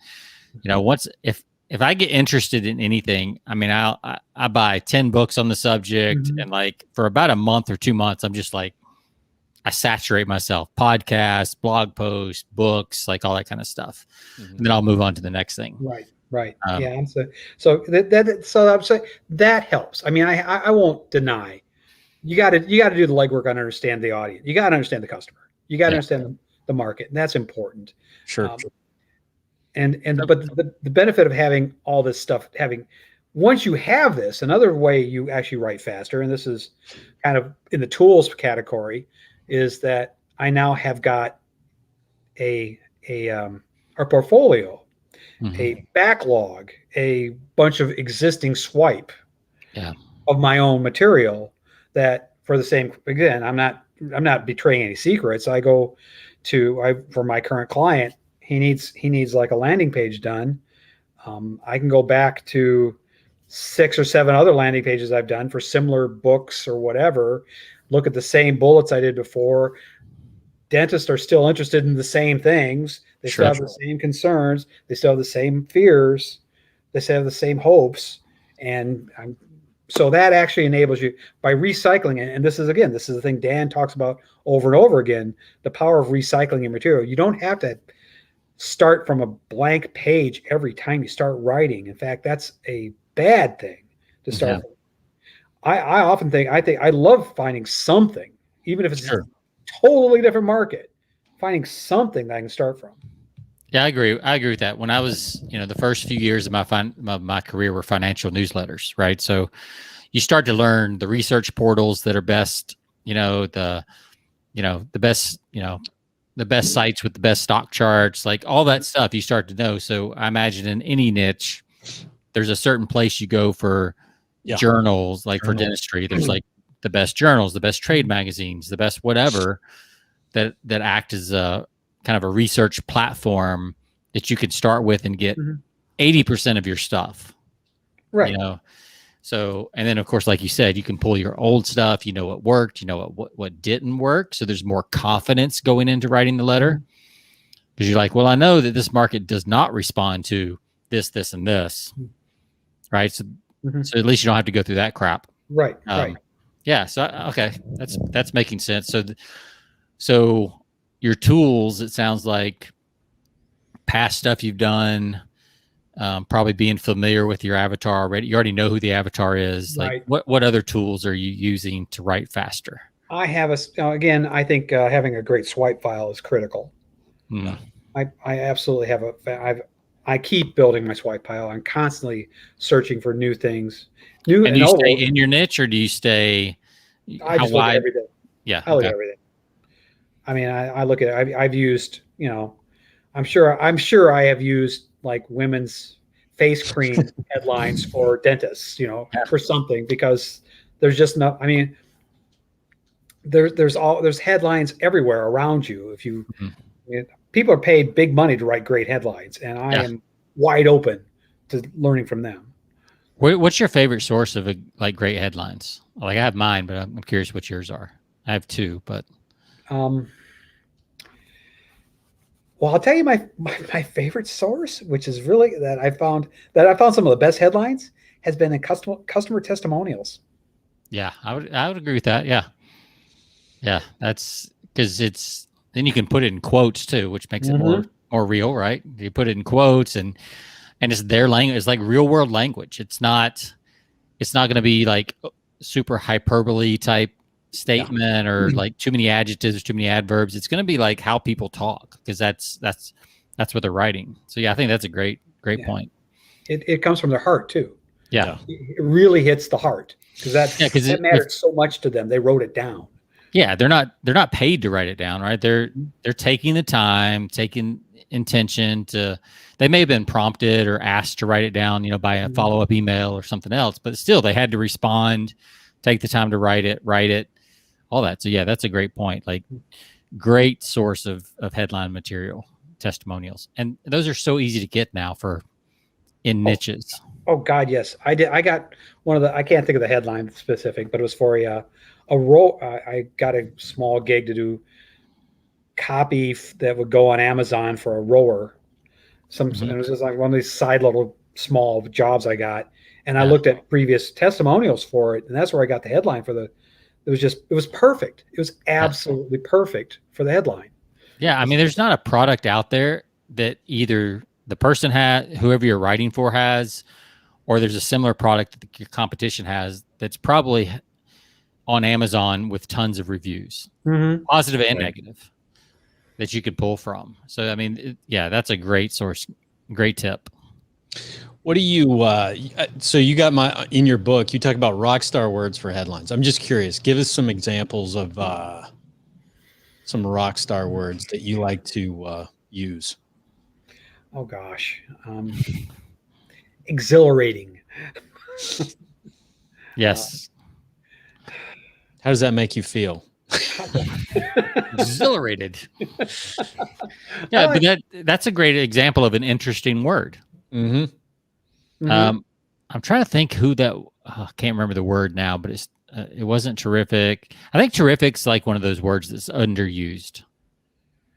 if I get interested in anything, I mean, I buy 10 books on the subject, and like for about a month or 2 months, I'm just like, I saturate myself, podcasts, blog posts, books, like all that kind of stuff. And then I'll move on to the next thing. Right. Yeah. And so I'm saying that helps. I mean, I won't deny. You got to do the legwork and understand the audience. You got to understand the customer. You got to understand the market, and that's important. Sure. But the benefit of having all this stuff, once you have this, another way you actually write faster, and this is kind of in the tools category, is that I now have got a portfolio, a backlog, a bunch of existing swipe of my own material that for the same, again, I'm not betraying any secrets. I go for my current client, he needs like a landing page done. I can go back to 6 or 7 other landing pages I've done for similar books or whatever, look at the same bullets I did before. Dentists are still interested in the same things. They still have the same concerns. They still have the same fears. They still have the same hopes. And so that actually enables you by recycling it. And this is the thing Dan talks about over and over again, the power of recycling your material. You don't have to start from a blank page every time you start writing. In fact, that's a bad thing to start from. I often think I love finding something, even if it's a totally different market, finding something that I can start from. Yeah, I agree. I agree with that. When I was, the first few years of my career were financial newsletters, right? So you start to learn the research portals that are best, the best sites with the best stock charts, like all that stuff you start to know. So I imagine in any niche, there's a certain place you go for journals, like for dentistry. There's like the best journals, the best trade magazines, the best whatever that act as a kind of a research platform that you could start with and get 80% of your stuff. Right. So, and then of course, like you said, you can pull your old stuff, what worked, what didn't work. So there's more confidence going into writing the letter because you're like, well, I know that this market does not respond to this, this, and this. Right. So, so at least you don't have to go through that crap. Right. Right. Yeah. So, okay. That's making sense. So your tools, it sounds like past stuff you've done, probably being familiar with your avatar already. You already know who the avatar is. Like what other tools are you using to write faster? I have I think having a great swipe file is critical. I absolutely have I keep building my swipe pile. I'm constantly searching for new things. And do you stay in your niche, or do you stay? I just look at everything. Yeah, I look at everything. I mean, I look at it. I've used, I'm sure I have used like women's face cream headlines for dentists, for something, because there's just not. I mean, there's headlines everywhere around you. If you people are paid big money to write great headlines, and I am wide open to learning from them. What's your favorite source of great headlines? Like I have mine, but I'm curious what yours are. I have 2, but well, I'll tell you my favorite source, which is really that I found some of the best headlines has been in customer testimonials. Yeah, I would agree with that. Yeah. Yeah. That's because then you can put it in quotes too, which makes it more real, right? You put it in quotes and it's their language. It's like real world language. It's not going to be like super hyperbole type statement or like too many adjectives, too many adverbs. It's going to be like how people talk, because that's what they're writing. So yeah, I think that's a great point. It comes from their heart too. Yeah. It really hits the heart, because that mattered so much to them. They wrote it down. Yeah, they're not paid to write it down, right? They're taking the time, taking intention to. They may have been prompted or asked to write it down, by a follow-up email or something else, but still they had to respond, take the time to write it, all that. So yeah, that's a great point. Like, great source of headline material, testimonials, and those are so easy to get now in niches. Oh God, yes, I did. I got one of the. I can't think of the headline specific, but it was for a role. I got a small gig to do copy that would go on Amazon for a rower. And it was just like one of these side little small jobs I got, and I looked at previous testimonials for it, and that's where I got the headline for the. It was perfect. It was absolutely perfect for the headline. Yeah, I mean, there's not a product out there that either the person whoever you're writing for has, or there's a similar product that your competition has that's probably on Amazon with tons of reviews, positive and negative, that you could pull from. So, I mean, that's a great source, great tip. What do you, so you got in your book, you talk about Rockstar words for headlines. I'm just curious, give us some examples of some Rockstar words that you like to use. Oh gosh. Exhilarating. Yes. How does that make you feel? Exhilarated. Yeah, but that's a great example of an interesting word. I'm trying to think who that. I can't remember the word now, but it wasn't terrific. I think terrific's like one of those words that's underused.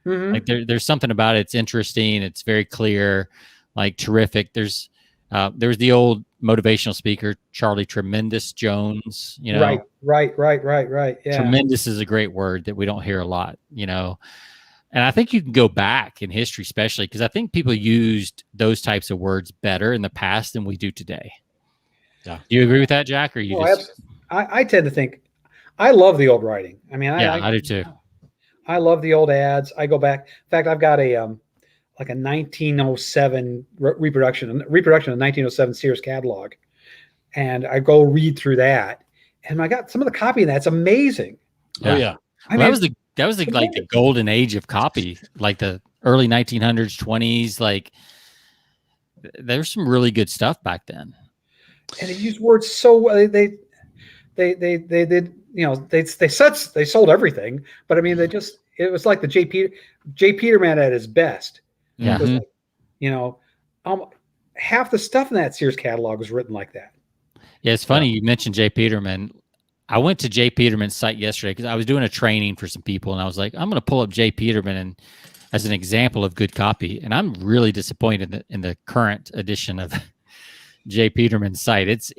Like there's something about it. It's interesting. It's very clear. Like terrific. There was the old motivational speaker, Charlie Tremendous Jones, Right. Yeah. Tremendous is a great word that we don't hear a lot, And I think you can go back in history, especially because I think people used those types of words better in the past than we do today. Yeah. Do you agree with that, Jack? Or I tend to think I love the old writing. I mean, I do too. I love the old ads. I go back. In fact, I've got a 1907 reproduction of 1907 Sears catalog, and I go read through that, and I got some of the copy in that. It's amazing. Yeah. Oh yeah. That was the golden age of copy, like the early 1900s, 20s. Like there's some really good stuff back then. And they used words so well. They did, they sold everything, but I mean, it was like the J. Peterman at his best. Yeah. It was like, half the stuff in that Sears catalog was written like that. Yeah. It's funny. You mentioned J. Peterman. I went to J. Peterman's site yesterday because I was doing a training for some people, and I was like, I'm going to pull up J. Peterman as an example of good copy. And I'm really disappointed in the current edition of J. Peterman's site. It's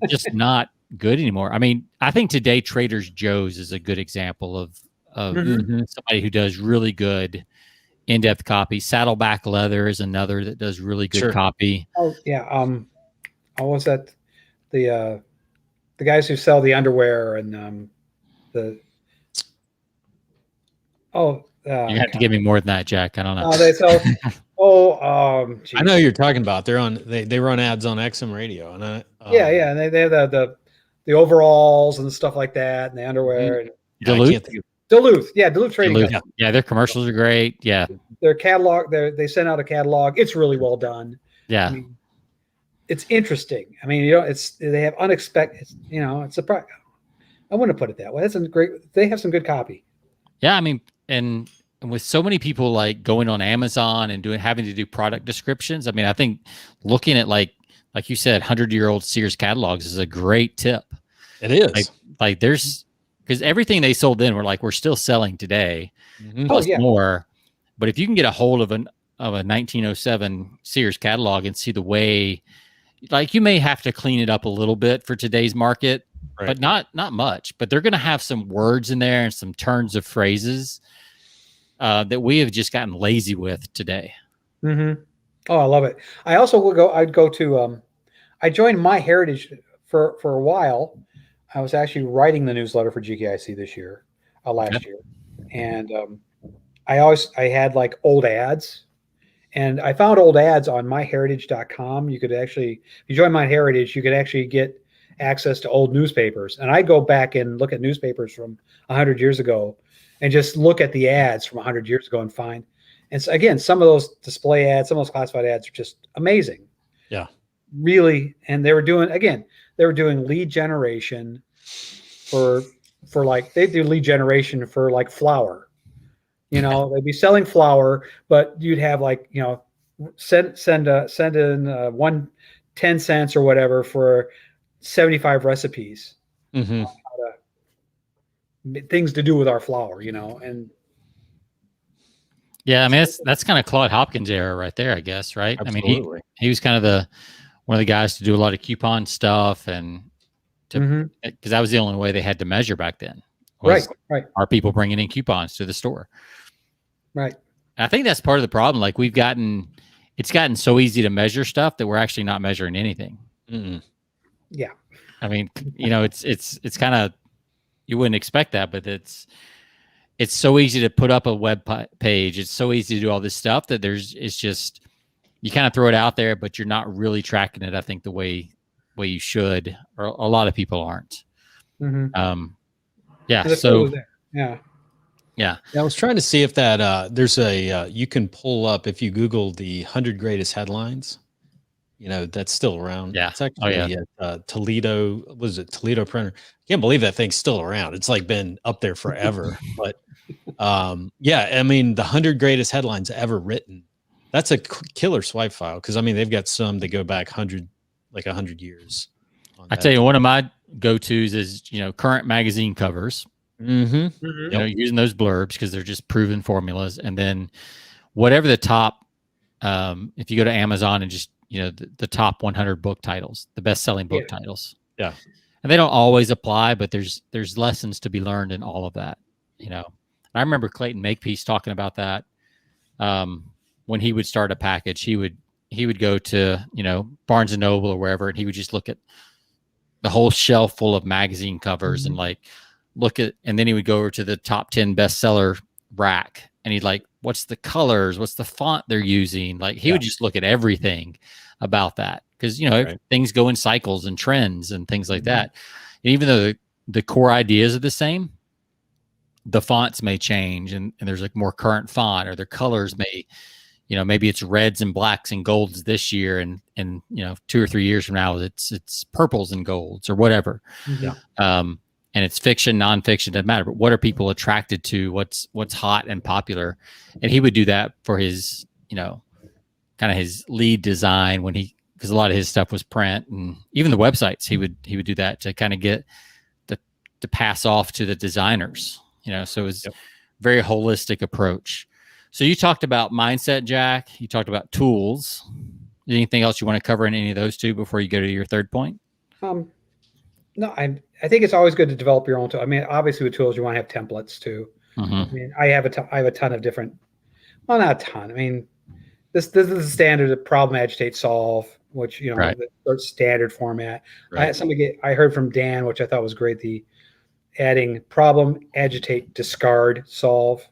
just not good anymore. I mean, I think today Trader Joe's is a good example of somebody who does really good in-depth copy. Saddleback Leather is another that does really good copy. Oh yeah. What was that? The guys who sell the underwear and you have to give me more than that, Jack. I don't know. They sell. I know who you're talking about. They're on. They run ads on XM Radio, and and they have the overalls and stuff like that, and the underwear. And Duluth. Duluth Trading Company. Yeah, their commercials are great. Yeah, their catalog. They send out a catalog. It's really well done. Yeah. I mean, it's interesting. I mean, they have unexpected. It's a. I wouldn't put it that way. That's great. They have some good copy. Yeah, I mean, and with so many people like going on Amazon and having to do product descriptions. I mean, I think looking at like you said, 100-year-old Sears catalogs is a great tip. It is like there's because everything they sold then we're still selling today, plus more. But if you can get a hold of a 1907 Sears catalog and see the way like you may have to clean it up a little bit for today's market, Right. but not much. But they're going to have some words in there and some turns of phrases that we have just gotten lazy with today. Mm-hmm. Oh, I love it. I also will go. I'd go to. I joined MyHeritage for a while. I was actually writing the newsletter for GKIC this year, last year, and I had like old ads, and I found old ads on myheritage.com. You could actually, if you join MyHeritage, you could actually get access to old newspapers, and I go back and look at newspapers from 100 years ago, and just look at the ads from 100 years ago and find. And so again, some of those display ads, some of those classified ads are just amazing. Yeah. Really. And they were doing lead generation for like, they do lead generation for like flour. They'd be selling flour, but you'd have like, send in 10 cents or whatever for 75 recipes. Mm-hmm. Things to do with our flour, and yeah, I mean that's kind of Claude Hopkins' era right there, I guess, right? Absolutely. I mean, he was kind of one of the guys to do a lot of coupon stuff, and because that was the only way they had to measure back then. Right. Are people bringing in coupons to the store? Right. I think that's part of the problem. Like it's gotten so easy to measure stuff that we're actually not measuring anything. Mm-mm. Yeah. I mean, it's kind of, you wouldn't expect that, but it's so easy to put up a web page. It's so easy to do all this stuff that it's just, you kind of throw it out there, but you're not really tracking it, I think, the way you should, or a lot of people aren't. Mm-hmm. Yeah. So yeah. I was trying to see if that there's a you can pull up, if you Google the 100 greatest headlines. That's still around. Yeah. It's actually at Toledo. Was it Toledo Printer? I can't believe that thing's still around. It's like been up there forever. But yeah, I mean, the 100 greatest headlines ever written. That's a killer swipe file, because I mean they've got some that go back 100 years. I tell you, one of my go-tos is current magazine covers. Mm-hmm. Using those blurbs because they're just proven formulas, and then whatever the top. If you go to Amazon and just the top 100 book titles, the best-selling book titles. Yeah. And they don't always apply, but there's lessons to be learned in all of that. I remember Clayton Makepeace talking about that. When he would start a package, he would go to, Barnes and Noble or wherever, and he would just look at the whole shelf full of magazine covers and like and then he would go over to the top 10 bestseller rack, and he'd like, what's the colors? What's the font they're using? Like he would just look at everything about that, because things go in cycles and trends and things like that. And even though the core ideas are the same, the fonts may change, and there's like more current font, or their colors may, maybe it's reds and blacks and golds this year, and 2 or 3 years from now it's purples and golds or whatever. Yeah. And it's fiction, nonfiction, doesn't matter. But what are people attracted to? What's hot and popular? And he would do that for his, kind of his lead design because a lot of his stuff was print, and even the websites, he would do that to kind of get to pass off to the designers. So it was very holistic approach. So you talked about mindset, Jack. You talked about tools. Anything else you want to cover in any of those two before you go to your third point? No, I think it's always good to develop your own tool. I mean, obviously with tools, you want to have templates too. Mm-hmm. I mean, I have a ton of different, well, not a ton. I mean, this is the standard of problem, agitate, solve, which, the standard format. Right. I heard from Dan, which I thought was great, the adding problem, agitate, discard, solve,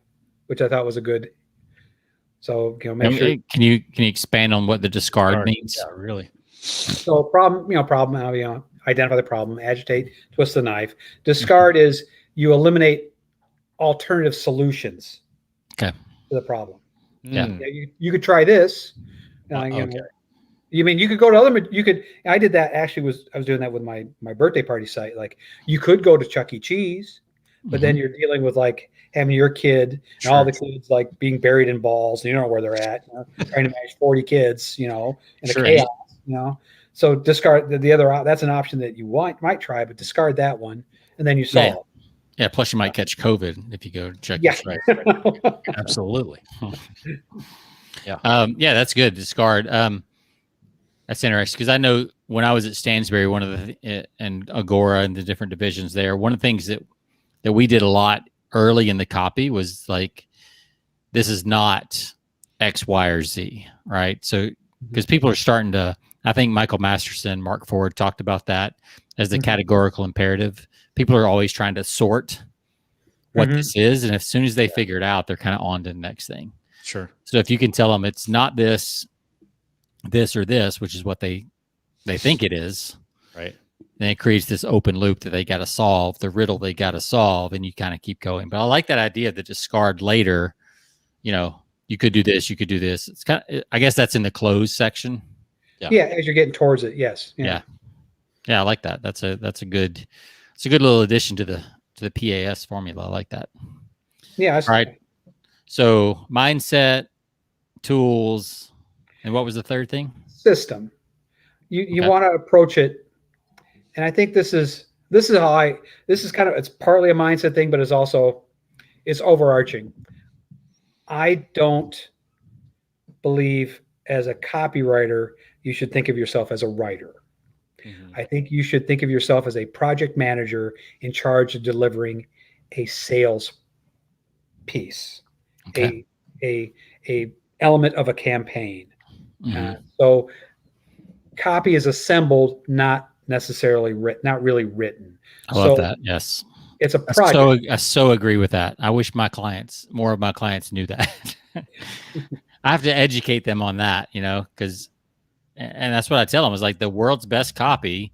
which I thought was a good. So, make sure. Can you expand on what the discard means? Yeah, really. So problem, identify the problem, agitate, twist the knife. Discard is you eliminate alternative solutions to the problem. Yeah. You could try this. Okay. You mean you could go to I did that actually I was doing that with my birthday party site. Like you could go to Chuck E. Cheese, but then you're dealing with like having your kid and all the kids like being buried in balls, and you don't know where they're at, trying to manage 40 kids, in a chaos, So discard the other. That's an option that you might try, but discard that one, and then you solve. Yeah. Plus, you might catch COVID if you go check. Yeah, right. Absolutely. Yeah. That's good. Discard. That's interesting because I know when I was at Stansberry, one of the and Agora and the different divisions there, one of the things that we did a lot early in the copy was like, this is not X, Y, or Z, right? So because people are starting to, I think Michael Masterson, Mark Ford talked about that as the categorical imperative. People are always trying to sort what this is, and as soon as they figure it out, they're kind of on to the next thing. Sure. So if you can tell them it's not this, this, or this, which is what they think it is, right? Then it creates this open loop that they got to solve, the riddle they got to solve, and you kind of keep going. But I like that idea of the discard later. You know, you could do this, you could do this. It's kind of, I guess that's in the close section. Yeah, as you're getting towards it, yes. Yeah, I like that. That's a good, it's a good little addition to the PAS formula. I like that. Yeah. All right. So mindset, tools, and what was the third thing? System. You want to approach it, and I think this is how this is kind of, it's partly a mindset thing, but it's overarching. I don't believe as a copywriter you should think of yourself as a writer. I think you should think of yourself as a project manager in charge of delivering a sales piece, a element of a campaign. So copy is assembled, not necessarily written, not really written. I love that. Yes. It's a project. I so agree with that. I wish more of my clients knew that. I have to educate them on that, because, and that's what I tell them, is like the world's best copy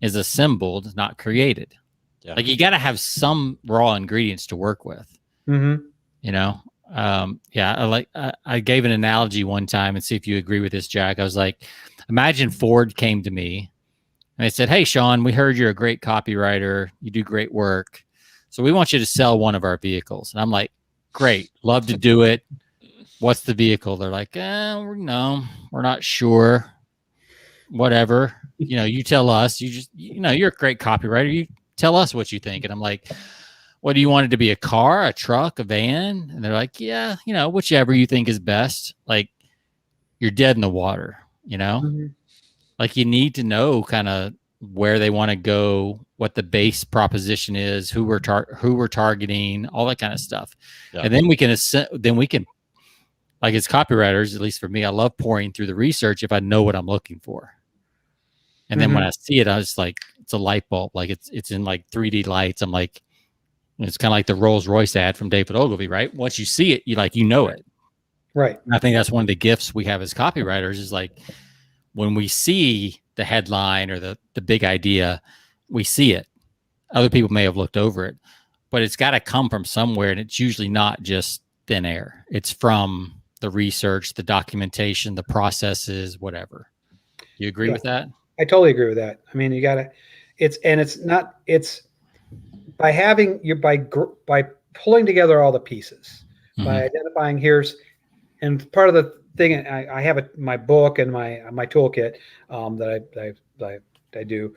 is assembled, not created. Yeah. Like you got to have some raw ingredients to work with. I gave an analogy one time, and see if you agree with this, Jack. I was like, imagine Ford came to me and they said, "Hey, Sean, we heard you're a great copywriter. You do great work. So we want you to sell one of our vehicles." And I'm like, "Great. Love to do it. What's the vehicle?" They're like, "No, we're not sure. Whatever. You tell us. You're a great copywriter. You tell us what you think." And I'm like, "What do you want it to be? A car, a truck, a van?" And they're like, "Yeah, whichever you think is best." Like, you're dead in the water, Like you need to know kind of where they want to go, what the base proposition is, who we're targeting, all that kind of stuff. Yeah. And then we can like as copywriters, at least for me, I love pouring through the research if I know what I'm looking for. And then when I see it, I was like, it's a light bulb. Like it's in like 3D lights. I'm like, it's kind of like the Rolls Royce ad from David Ogilvy, right? Once you see it, you know it. Right. And I think that's one of the gifts we have as copywriters is like when we see the headline or the big idea, we see it. Other people may have looked over it, but it's got to come from somewhere. And it's usually not just thin air. It's from the research, the documentation, the processes, whatever. You agree with that? I totally agree with that. I mean, it's by pulling together all the pieces, by identifying and part of the thing I have my book and my toolkit that I do.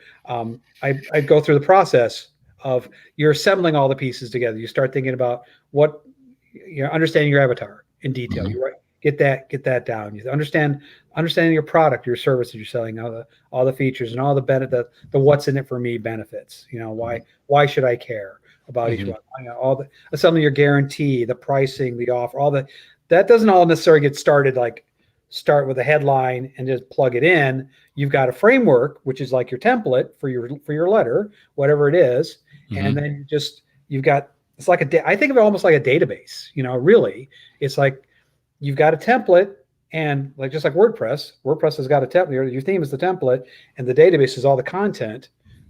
I go through the process of you're assembling all the pieces together. You start thinking about what understanding your avatar in detail. You get that down. You understanding your product, your service that you're selling, all the features and all the benefit, the what's in it for me benefits. Why should I care about each one? All the assembling your guarantee, the pricing, the offer, that doesn't all necessarily get started start with a headline and just plug it in. You've got a framework, which is like your template for your letter, whatever it is, and then you've got, it's like I think of it almost like a database. Really, it's like you've got a template, and just like WordPress has got a template. Your theme is the template, and the database is all the content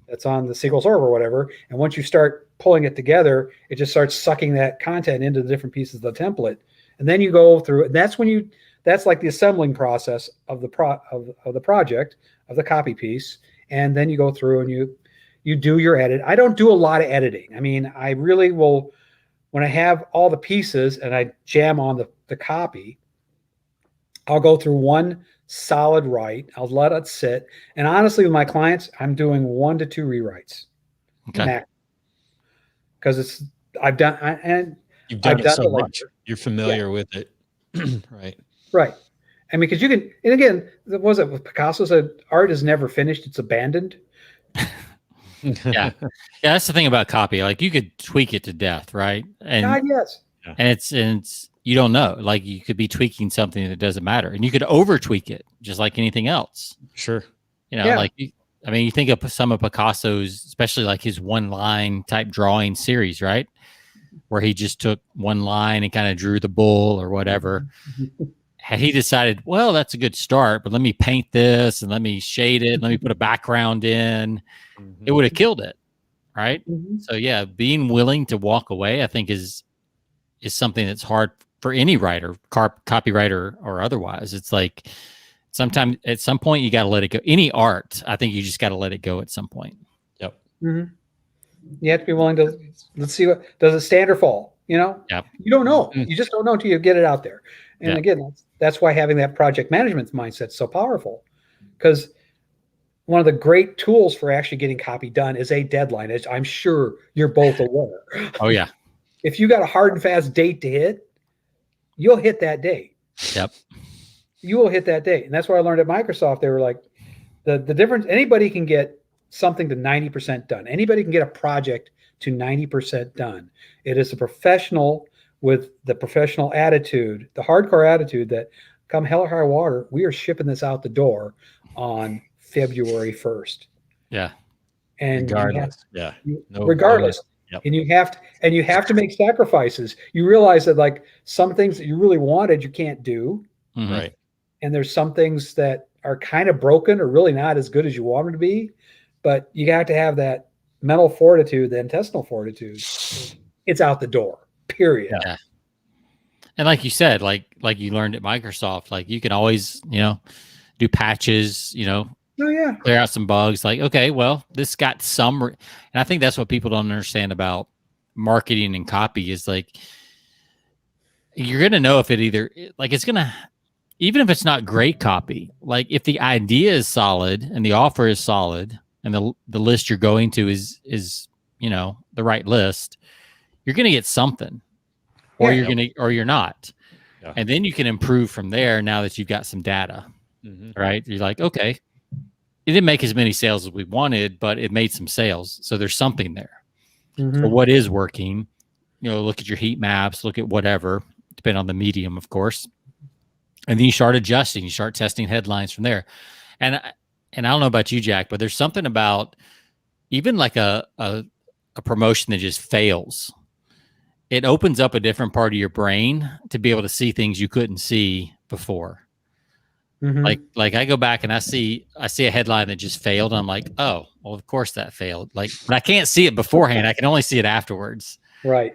that's on the SQL Server or whatever. And once you start pulling it together, it just starts sucking that content into the different pieces of the template. And then you go through, and that's like the assembling process of the project, of the copy piece. And then you go through and you do your edit. I don't do a lot of editing. I mean, I really will, when I have all the pieces and I jam on the copy, I'll go through one solid write. I'll let it sit. And honestly, with my clients, I'm doing 1 to 2 rewrites. Okay. Because I've done You've done it so much. You're familiar with it. Right. Right. I mean, because you can, and again, what was it with Picasso said, art is never finished; it's abandoned. Yeah, that's the thing about copy. Like you could tweak it to death, right? And God, yes. and it's you don't know. Like you could be tweaking something that doesn't matter, and you could over tweak it, just like anything else. Sure. Like I mean, you think of some of Picasso's, especially like his one line type drawing series, right? Where he just took one line and kind of drew the bull or whatever. Had he decided, well, that's a good start, but let me paint this and let me shade it, let me put a background in, it would have killed it, right? So yeah, being willing to walk away, I think is something that's hard for any writer, copywriter or otherwise. It's like sometimes at some point you got to let it go. Any art, I think you just got to let it go at some point. Yep. You have to be willing to, let's see, what does it stand or fall? Yep. You don't know. You just don't know until you get it out there. And again, that's why having that project management mindset is so powerful, because one of the great tools for actually getting copy done is a deadline, as I'm sure you're both aware. Oh yeah. If you got a hard and fast date to hit, you'll hit that date. Yep. You will hit that date. And that's what I learned at Microsoft. They were like, the difference, anybody can get something to 90% done. Anybody can get a project to 90% done. It is a professional with the professional attitude, the hardcore attitude that come hell or high water, we are shipping this out the door on February 1st. Yeah. And regardless. Regardless. Yep. And you have to make sacrifices. You realize that like some things that you really wanted, you can't do. Right. And there's some things that are kind of broken or really not as good as you want them to be, but you have to have that mental fortitude, the intestinal fortitude. It's out the door, period. Yeah. And like you said, like you learned at Microsoft, like you can always, do patches, clear out some bugs. Like, okay, well, this got some, and I think that's what people don't understand about marketing and copy is like, you're going to know if it either, like it's going to, even if it's not great copy, like if the idea is solid and the offer is solid and the list you're going to is the right list, you're going to get something, or you're not. Yeah. And then you can improve from there now that you've got some data, right? You're like, okay, it didn't make as many sales as we wanted, but it made some sales. So there's something there. So what is working, look at your heat maps, look at whatever, depending on the medium, of course. And then you start adjusting, you start testing headlines from there. And I don't know about you, Jack, but there's something about even like a promotion that just fails. It opens up a different part of your brain to be able to see things you couldn't see before. Like I go back and I see a headline that just failed. And I'm like, oh, well, of course that failed. Like, but I can't see it beforehand. I can only see it afterwards. Right.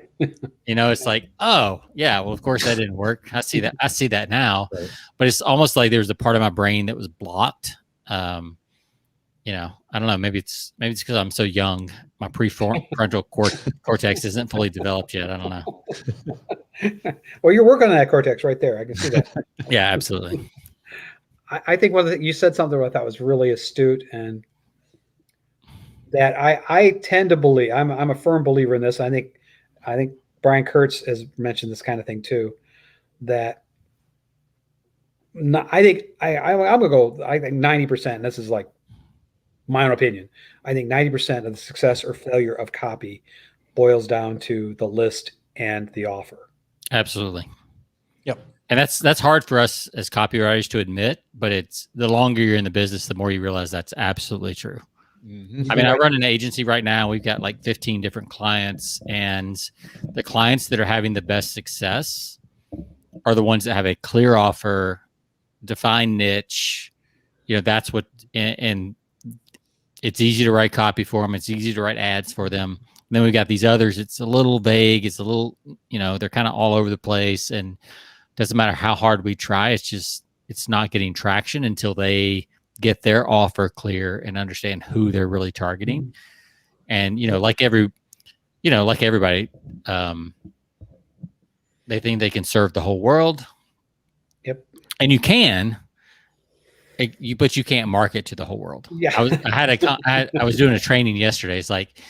It's like, oh yeah, well, of course that didn't work. I see that now, right. But it's almost like there's a part of my brain that was blocked. I don't know. Maybe it's because I'm so young. My prefrontal cortex isn't fully developed yet. I don't know. Well, you're working on that cortex right there. I can see that. Yeah, absolutely. I think you said something I thought was really astute, and that I tend to believe. I'm a firm believer in this. I think Brian Kurtz has mentioned this kind of thing too. That I'm gonna go. I think 90%. This is like my own opinion. I think 90% of the success or failure of copy boils down to the list and the offer. Absolutely. Yep. And that's hard for us as copywriters to admit, but it's the longer you're in the business, the more you realize that's absolutely true. I mean, I run an agency right now. We've got like 15 different clients, and the clients that are having the best success are the ones that have a clear offer, defined niche. That's what, and it's easy to write copy for them. It's easy to write ads for them. And then we've got these others. It's a little vague. It's a little, they're kind of all over the place, and doesn't matter how hard we try. It's not getting traction until they get their offer clear and understand who they're really targeting. And, like everybody, they think they can serve the whole world. Yep. And you can, but you can't market to the whole world. Yeah. I was doing a training yesterday. It's like,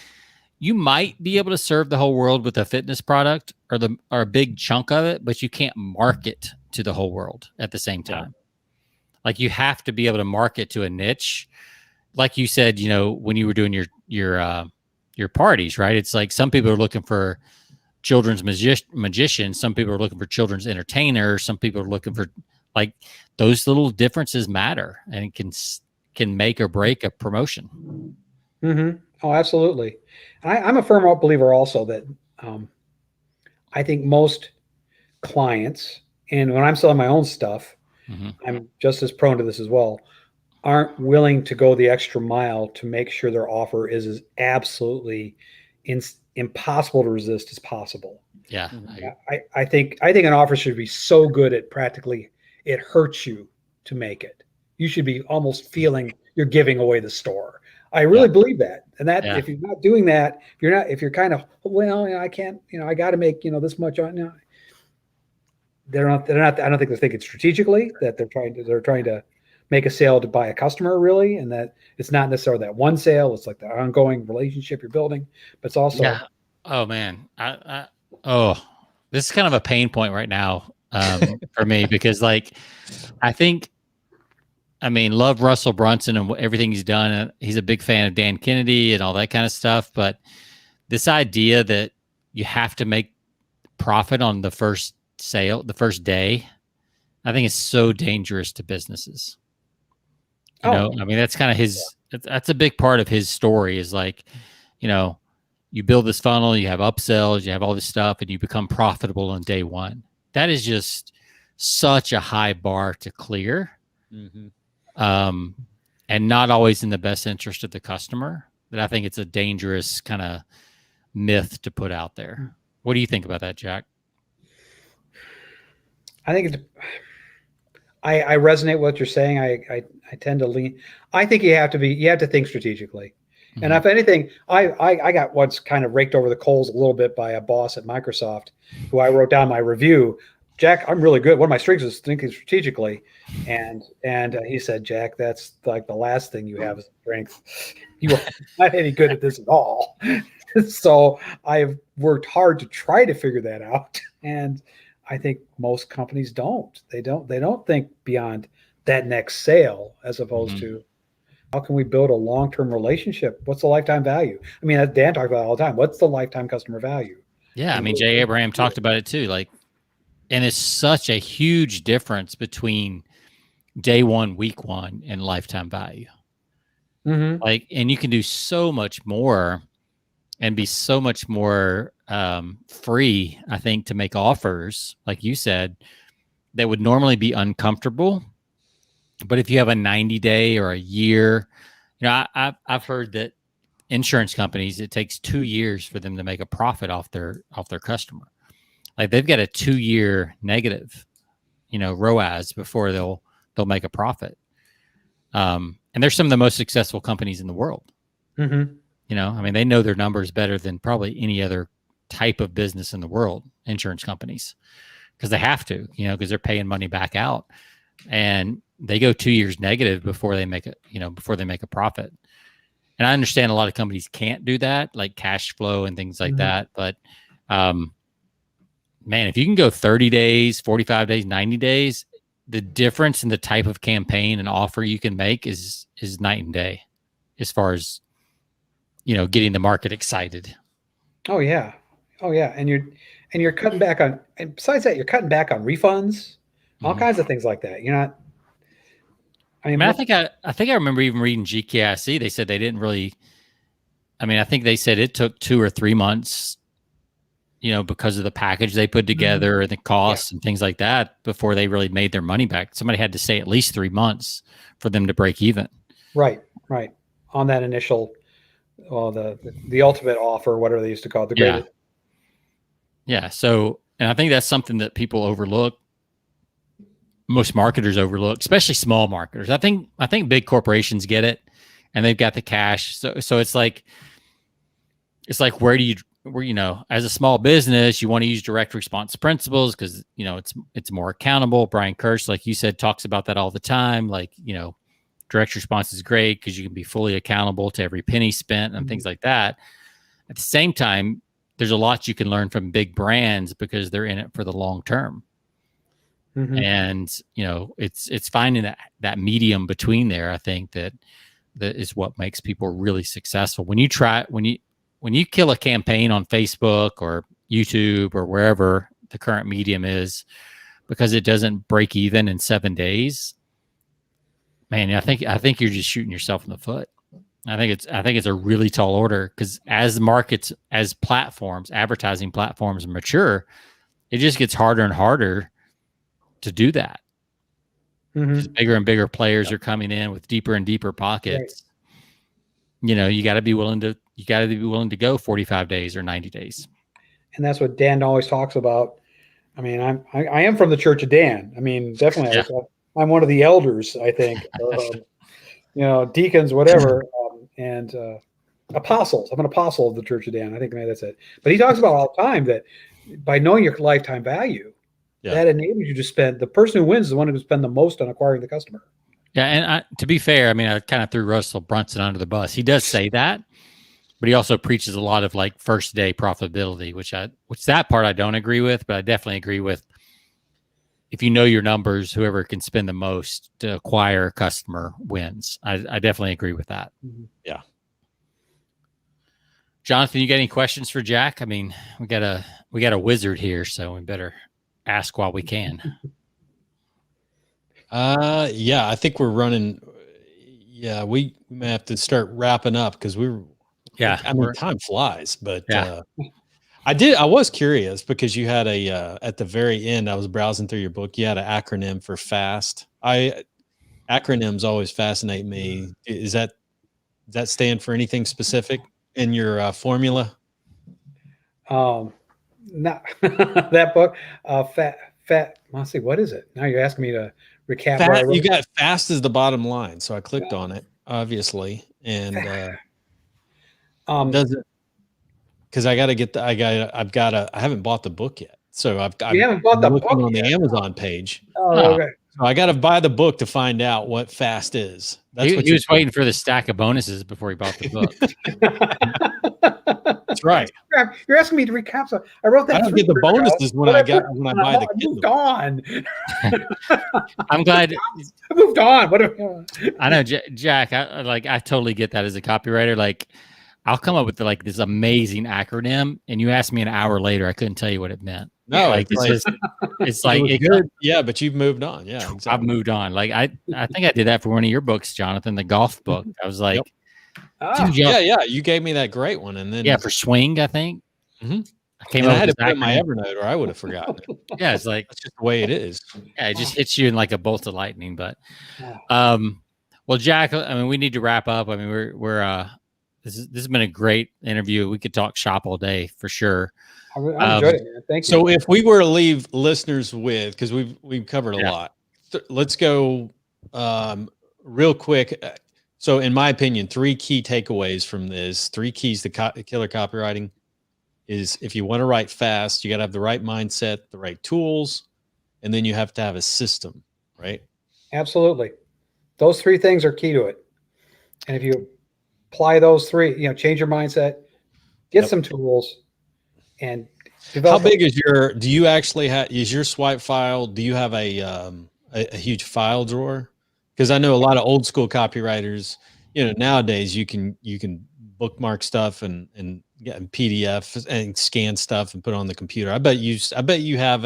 you might be able to serve the whole world with a fitness product or a big chunk of it, but you can't market to the whole world at the same time. Like you have to be able to market to a niche. Like you said, you know, when you were doing your parties, right? It's like some people are looking for children's magicians. Some people are looking for children's entertainers. Some people are looking for, like, those little differences matter and can make or break a promotion. Mm-hmm. Oh, absolutely. I'm a firm believer also that I think most clients, and when I'm selling my own stuff, I'm just as prone to this as well, aren't willing to go the extra mile to make sure their offer is as absolutely impossible to resist as possible. Yeah. I think an offer should be so good at practically it hurts you to make it. You should be almost feeling you're giving away the store. I really believe that. And that if you're not doing that, if you're kind of, well, you know, I can't, you know, I got to make, you know, this much on, you know, they're not, I don't think they're thinking strategically that they're trying to make a sale to buy a customer, really. And that it's not necessarily that one sale. It's like the ongoing relationship you're building, but it's also, oh man. This is kind of a pain point right now for me, because like, love Russell Brunson and everything he's done. And he's a big fan of Dan Kennedy and all that kind of stuff. But this idea that you have to make profit on the first sale, the first day, I think is so dangerous to businesses. You know, I mean, that's kind of that's a big part of his story is like, you know, you build this funnel, you have upsells, you have all this stuff, and you become profitable on day one. That is just such a high bar to clear. And not always in the best interest of the customer, that I think it's a dangerous kind of myth to put out there. What do you think about that, Jack? I think I resonate with what you're saying. I tend to lean. I think you have to think strategically. And if anything, I got once kind of raked over the coals a little bit by a boss at Microsoft who I wrote down my review. Jack, I'm really good. One of my strengths is thinking strategically. And he said, Jack, that's like the last thing you have is strength. You are not any good at this at all. So I've worked hard to try to figure that out. And I think most companies don't. They don't think beyond that next sale as opposed to how can we build a long-term relationship? What's the lifetime value? I mean, Dan talks about it all the time. What's the lifetime customer value? Yeah. I mean, Jay Abraham talked about it too. Like, and it's such a huge difference between day one, week one, and lifetime value. Like, and you can do so much more and be so much more free, I think, to make offers, like you said, that would normally be uncomfortable. But if you have a 90-day or a year, you know, I've heard that insurance companies, it takes 2 years for them to make a profit off their customer. Like they've got a 2-year negative, you know, ROAS before they'll make a profit. And they're some of the most successful companies in the world. You know, I mean, they know their numbers better than probably any other type of business in the world, insurance companies, because they have to, you know, because they're paying money back out, and they go 2 years negative before they make a profit. And I understand a lot of companies can't do that, like cash flow and things like that. But, man, if you can go 30 days, 45 days, 90 days, the difference in the type of campaign and offer you can make is night and day as far as, you know, getting the market excited. Oh yeah. And you're cutting back on, and besides that, you're cutting back on refunds, all kinds of things like that. You're not, I mean, I think I remember even reading GKIC. They said they didn't really, I mean, I think they said it took 2 or 3 months, you know, because of the package they put together and the costs and things like that before they really made their money back. Somebody had to say at least 3 months for them to break even. Right. On that initial, the ultimate offer, whatever they used to call it, the greatest. Yeah. So, and I think that's something that people overlook. Most marketers overlook, especially small marketers. I think big corporations get it, and they've got the cash. So it's like where you know, as a small business, you want to use direct response principles because, you know, it's more accountable. Brian Kirsch, like you said, talks about that all the time. Like, you know, direct response is great because you can be fully accountable to every penny spent and things like that. At the same time, there's a lot you can learn from big brands because they're in it for the long term. And it's finding that medium between there. I think that is what makes people really successful. When you kill a campaign on Facebook or YouTube or wherever the current medium is, because it doesn't break even in 7 days, man, I think you're just shooting yourself in the foot. I think it's a really tall order, because as platforms, advertising platforms mature, it just gets harder and harder to do that. Bigger and bigger players are coming in with deeper and deeper pockets. Right. You got to be willing to go 45 days or 90 days. And that's what Dan always talks about. I mean, I am from the Church of Dan. I mean, definitely, I'm one of the elders, I think, deacons, whatever, and apostles. I'm an apostle of the Church of Dan. I think maybe that's it. But he talks about all the time that by knowing your lifetime value, that enables you to spend. The person who wins is the one who can spend the most on acquiring the customer. Yeah, and to be fair, I mean, I kind of threw Russell Brunson under the bus. He does say that, but he also preaches a lot of like first day profitability, which that part I don't agree with, but I definitely agree with, if you know your numbers, whoever can spend the most to acquire a customer wins. I definitely agree with that. Yeah. Jonathan, you got any questions for Jack? I mean, we got a wizard here, so we better ask while we can. Yeah, I think we're running. Yeah, we may have to start wrapping up, because time flies, but I was curious, because you had at the very end, I was browsing through your book, you had an acronym for FAST. Acronyms always fascinate me. Does that stand for anything specific in your formula? Not that book. Fat. Let's see, what is it? Now you're asking me to recap. You got FAST as the bottom line, so I clicked on it, obviously, and does it? Because I haven't bought the book yet, so you haven't bought the book on the Amazon page. Oh, okay. So I got to buy the book to find out what FAST is. He was waiting for the stack of bonuses before he bought the book. That's right. You're asking me to recap. So I wrote that. I don't get the bonuses when I buy the Kindle. Moved on. I'm glad I moved on. I know, Jack. I totally get that as a copywriter. Like, I'll come up with this amazing acronym, and you ask me an hour later, I couldn't tell you what it meant. No, it's like good. Yeah, but you've moved on. Yeah, exactly. I've moved on. Like I think I did that for one of your books, Jonathan, the golf book. I was like, yeah, you gave me that great one, and then for Swing, I think. I had to put it in my Evernote, or I would have forgotten it. Yeah, it's like that's just the way it is. Yeah, it just hits you in like a bolt of lightning. But, well, Jack, I mean, we need to wrap up. I mean, we're this has been a great interview. We could talk shop all day for sure. I enjoyed it, man. Thank you. So if we were to leave listeners with, because we've covered a lot, let's go real quick. So in my opinion, 3 key takeaways from this, 3 keys to killer copywriting is, if you want to write fast, you got to have the right mindset, the right tools, and then you have to have a system, right? Absolutely. Those 3 things are key to it. And if you apply those 3, change your mindset, get some tools, and develop. How big is do you actually have, is your swipe file, do you have a huge file drawer? Because I know a lot of old school copywriters, nowadays you can bookmark stuff and get PDF and scan stuff and put it on the computer. I bet you have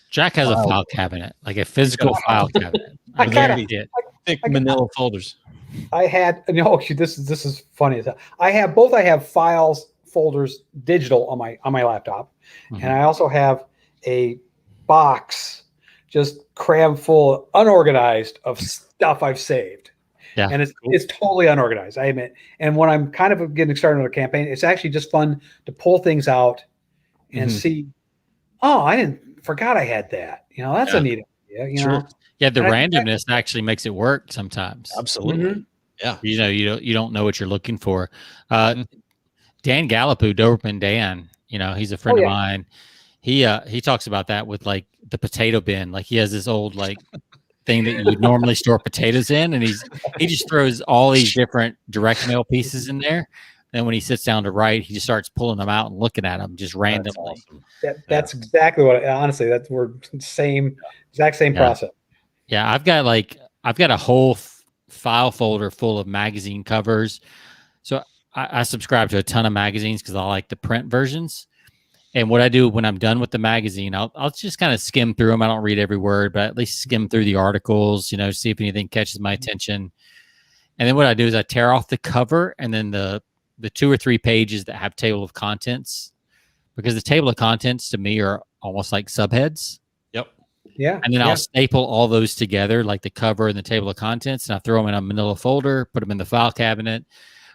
Jack has a file cabinet, like a physical file cabinet. Thick manila folders. I had this is funny. I have files, folders, digital on my laptop, and I also have a box just crammed full, unorganized, of stuff I've saved. Yeah, and it's totally unorganized, I admit. And when I'm kind of getting started on a campaign, it's actually just fun to pull things out and see. Oh, I forgot I had that. That's a neat idea. Sure. Yeah, the randomness actually makes it work sometimes. Absolutely. Yeah. You don't know what you're looking for. Dan Gallipoo, Doberman Dan, he's a friend of mine. He talks about that with like the potato bin. Like, he has this old like thing that you would normally store potatoes in, and he just throws all these different direct mail pieces in there. then when he sits down to write, he just starts pulling them out and looking at them just randomly. That's awesome. That's exactly what, honestly, we're exact same process. Yeah. I've got a whole file folder full of magazine covers. So I subscribe to a ton of magazines because I like the print versions. And what I do when I'm done with the magazine, I'll just kind of skim through them. I don't read every word, but at least skim through the articles, see if anything catches my attention. And then what I do is I tear off the cover and then the 2 or 3 pages that have table of contents, because the table of contents to me are almost like subheads. Yep. Yeah. And then I'll staple all those together, like the cover and the table of contents, and I throw them in a manila folder, put them in the file cabinet.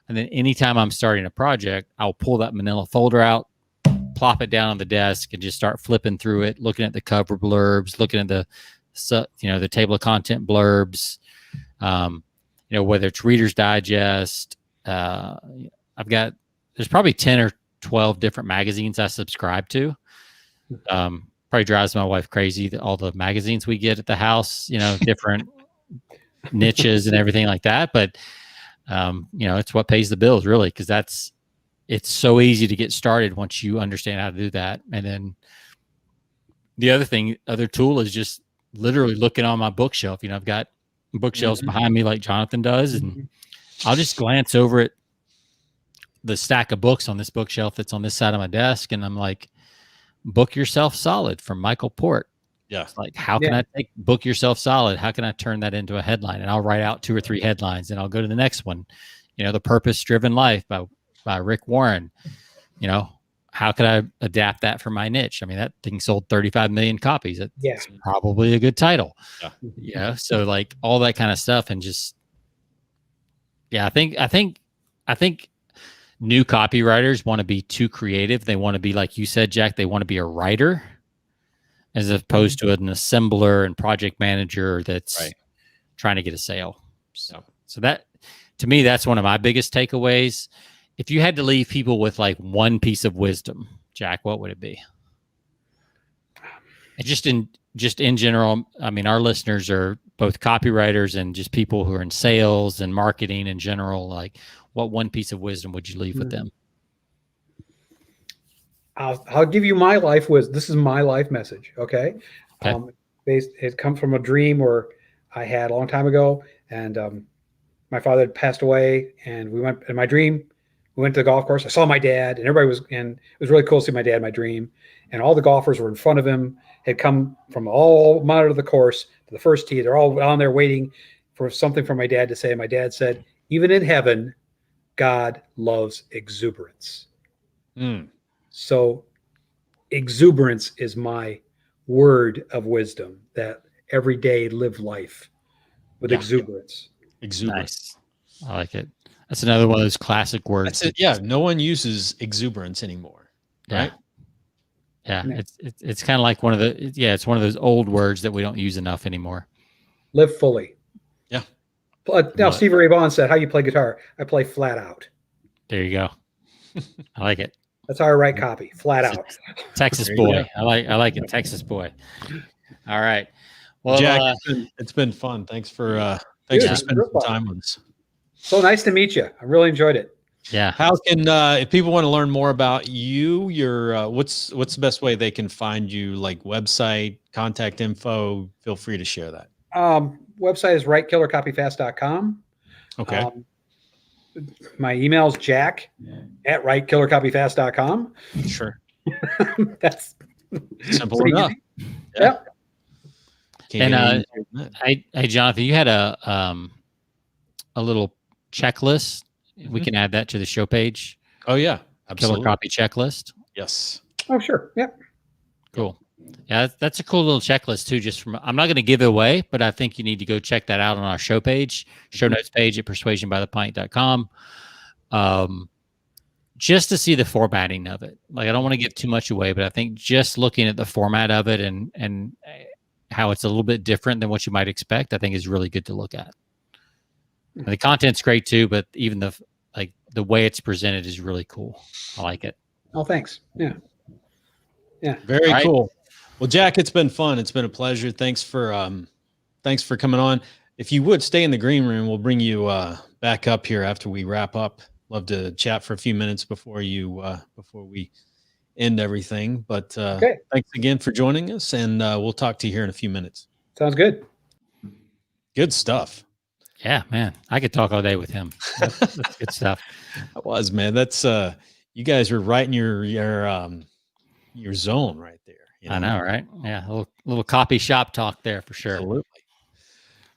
And then anytime I'm starting a project, I'll pull that manila folder out, plop it down on the desk, and just start flipping through it, looking at the cover blurbs, looking at the table of content blurbs, whether it's Reader's Digest. There's probably 10 or 12 different magazines I subscribe to. Probably drives my wife crazy that all the magazines we get at the house, different niches and everything like that. But, it's what pays the bills really, because it's so easy to get started once you understand how to do that. And then the other tool is just literally looking on my bookshelf. I've got bookshelves behind me like Jonathan does, and I'll just glance over at the stack of books on this bookshelf that's on this side of my desk, and I'm like, Book Yourself Solid from Michael Port. Yeah. It's like, how can I take Book Yourself Solid? How can I turn that into a headline? And I'll write out 2 or 3 headlines, and I'll go to the next one. The Purpose Driven Life by Rick Warren. How could I adapt that for my niche? I mean, that thing sold 35 million copies. That's probably a good title. Yeah. So like all that kind of stuff, and just, I think new copywriters want to be too creative. They want to be, like you said, Jack, they want to be a writer as opposed to an assembler and project manager that's trying to get a sale. So that, to me, that's one of my biggest takeaways. If you had to leave people with like one piece of wisdom, Jack, what would it be? And just in general, I mean, our listeners are both copywriters and just people who are in sales and marketing in general. Like, what one piece of wisdom would you leave with them? I'll give you my life wisdom. This is my life message. Okay. It comes from a dream where I had a long time ago, and my father had passed away, and we went in my dream. We went to the golf course. I saw my dad, and it was really cool to see my dad in my dream. And all the golfers were in front of him, had come from all out of the course to the first tee. They're all on there waiting for something from my dad to say. And my dad said, even in heaven, God loves exuberance. So exuberance is my word of wisdom, that every day live life with exuberance. Exuberance. Nice. I like it. That's another one of those classic words. That's it. Yeah. No one uses exuberance anymore. Right. Yeah. It's kind of like it's one of those old words that we don't use enough anymore. Live fully. Yeah. Now, Stevie Ray Vaughan said, how you play guitar? I play flat out. There you go. I like it. That's how I write copy. Flat out. Texas boy. I like it. Texas boy. All right. Well, Jack, it's been fun. Thanks for spending some time with us. So nice to meet you. I really enjoyed it. Yeah. How can if people want to learn more about you, your what's the best way they can find you? Like website, contact info. Feel free to share that. Website is writekillercopyfast.com. Okay. My email is jack@writekillercopyfast.com. Sure. That's simple enough. Yeah. And hey, Jonathan, you had a little checklist. We can add that to the show page. Oh yeah, absolutely. Killer copy checklist. Yes. Oh sure. Yep. Cool. Yeah, that's a cool little checklist too. I'm not going to give it away, but I think you need to go check that out on our show page, show notes page at persuasionbythepint.com. Just to see the formatting of it. Like, I don't want to give too much away, but I think just looking at the format of it and how it's a little bit different than what you might expect, I think is really good to look at. And the content's great too, but even the way it's presented is really cool. I like it. Oh, thanks. Yeah. Very cool. Well, Jack, it's been fun. It's been a pleasure. Thanks for coming on. If you would stay in the green room, we'll bring you back up here after we wrap up love to chat for a few minutes before we end everything. But Okay. thanks again for joining us, and we'll talk to you here in a few minutes. Sounds good. Good stuff. Yeah, man. I could talk all day with him. That's good stuff. That was, man. That's you guys were right in your zone right there. You know? I know, right? Yeah, a little copy shop talk there for sure. Absolutely.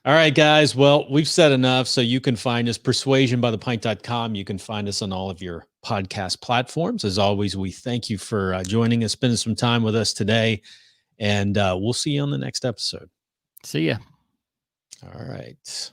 All right, guys. Well, we've said enough. So you can find us persuasionbythepint.com. You can find us on all of your podcast platforms. As always, we thank you for joining us, spending some time with us today, and we'll see you on the next episode. See ya. All right.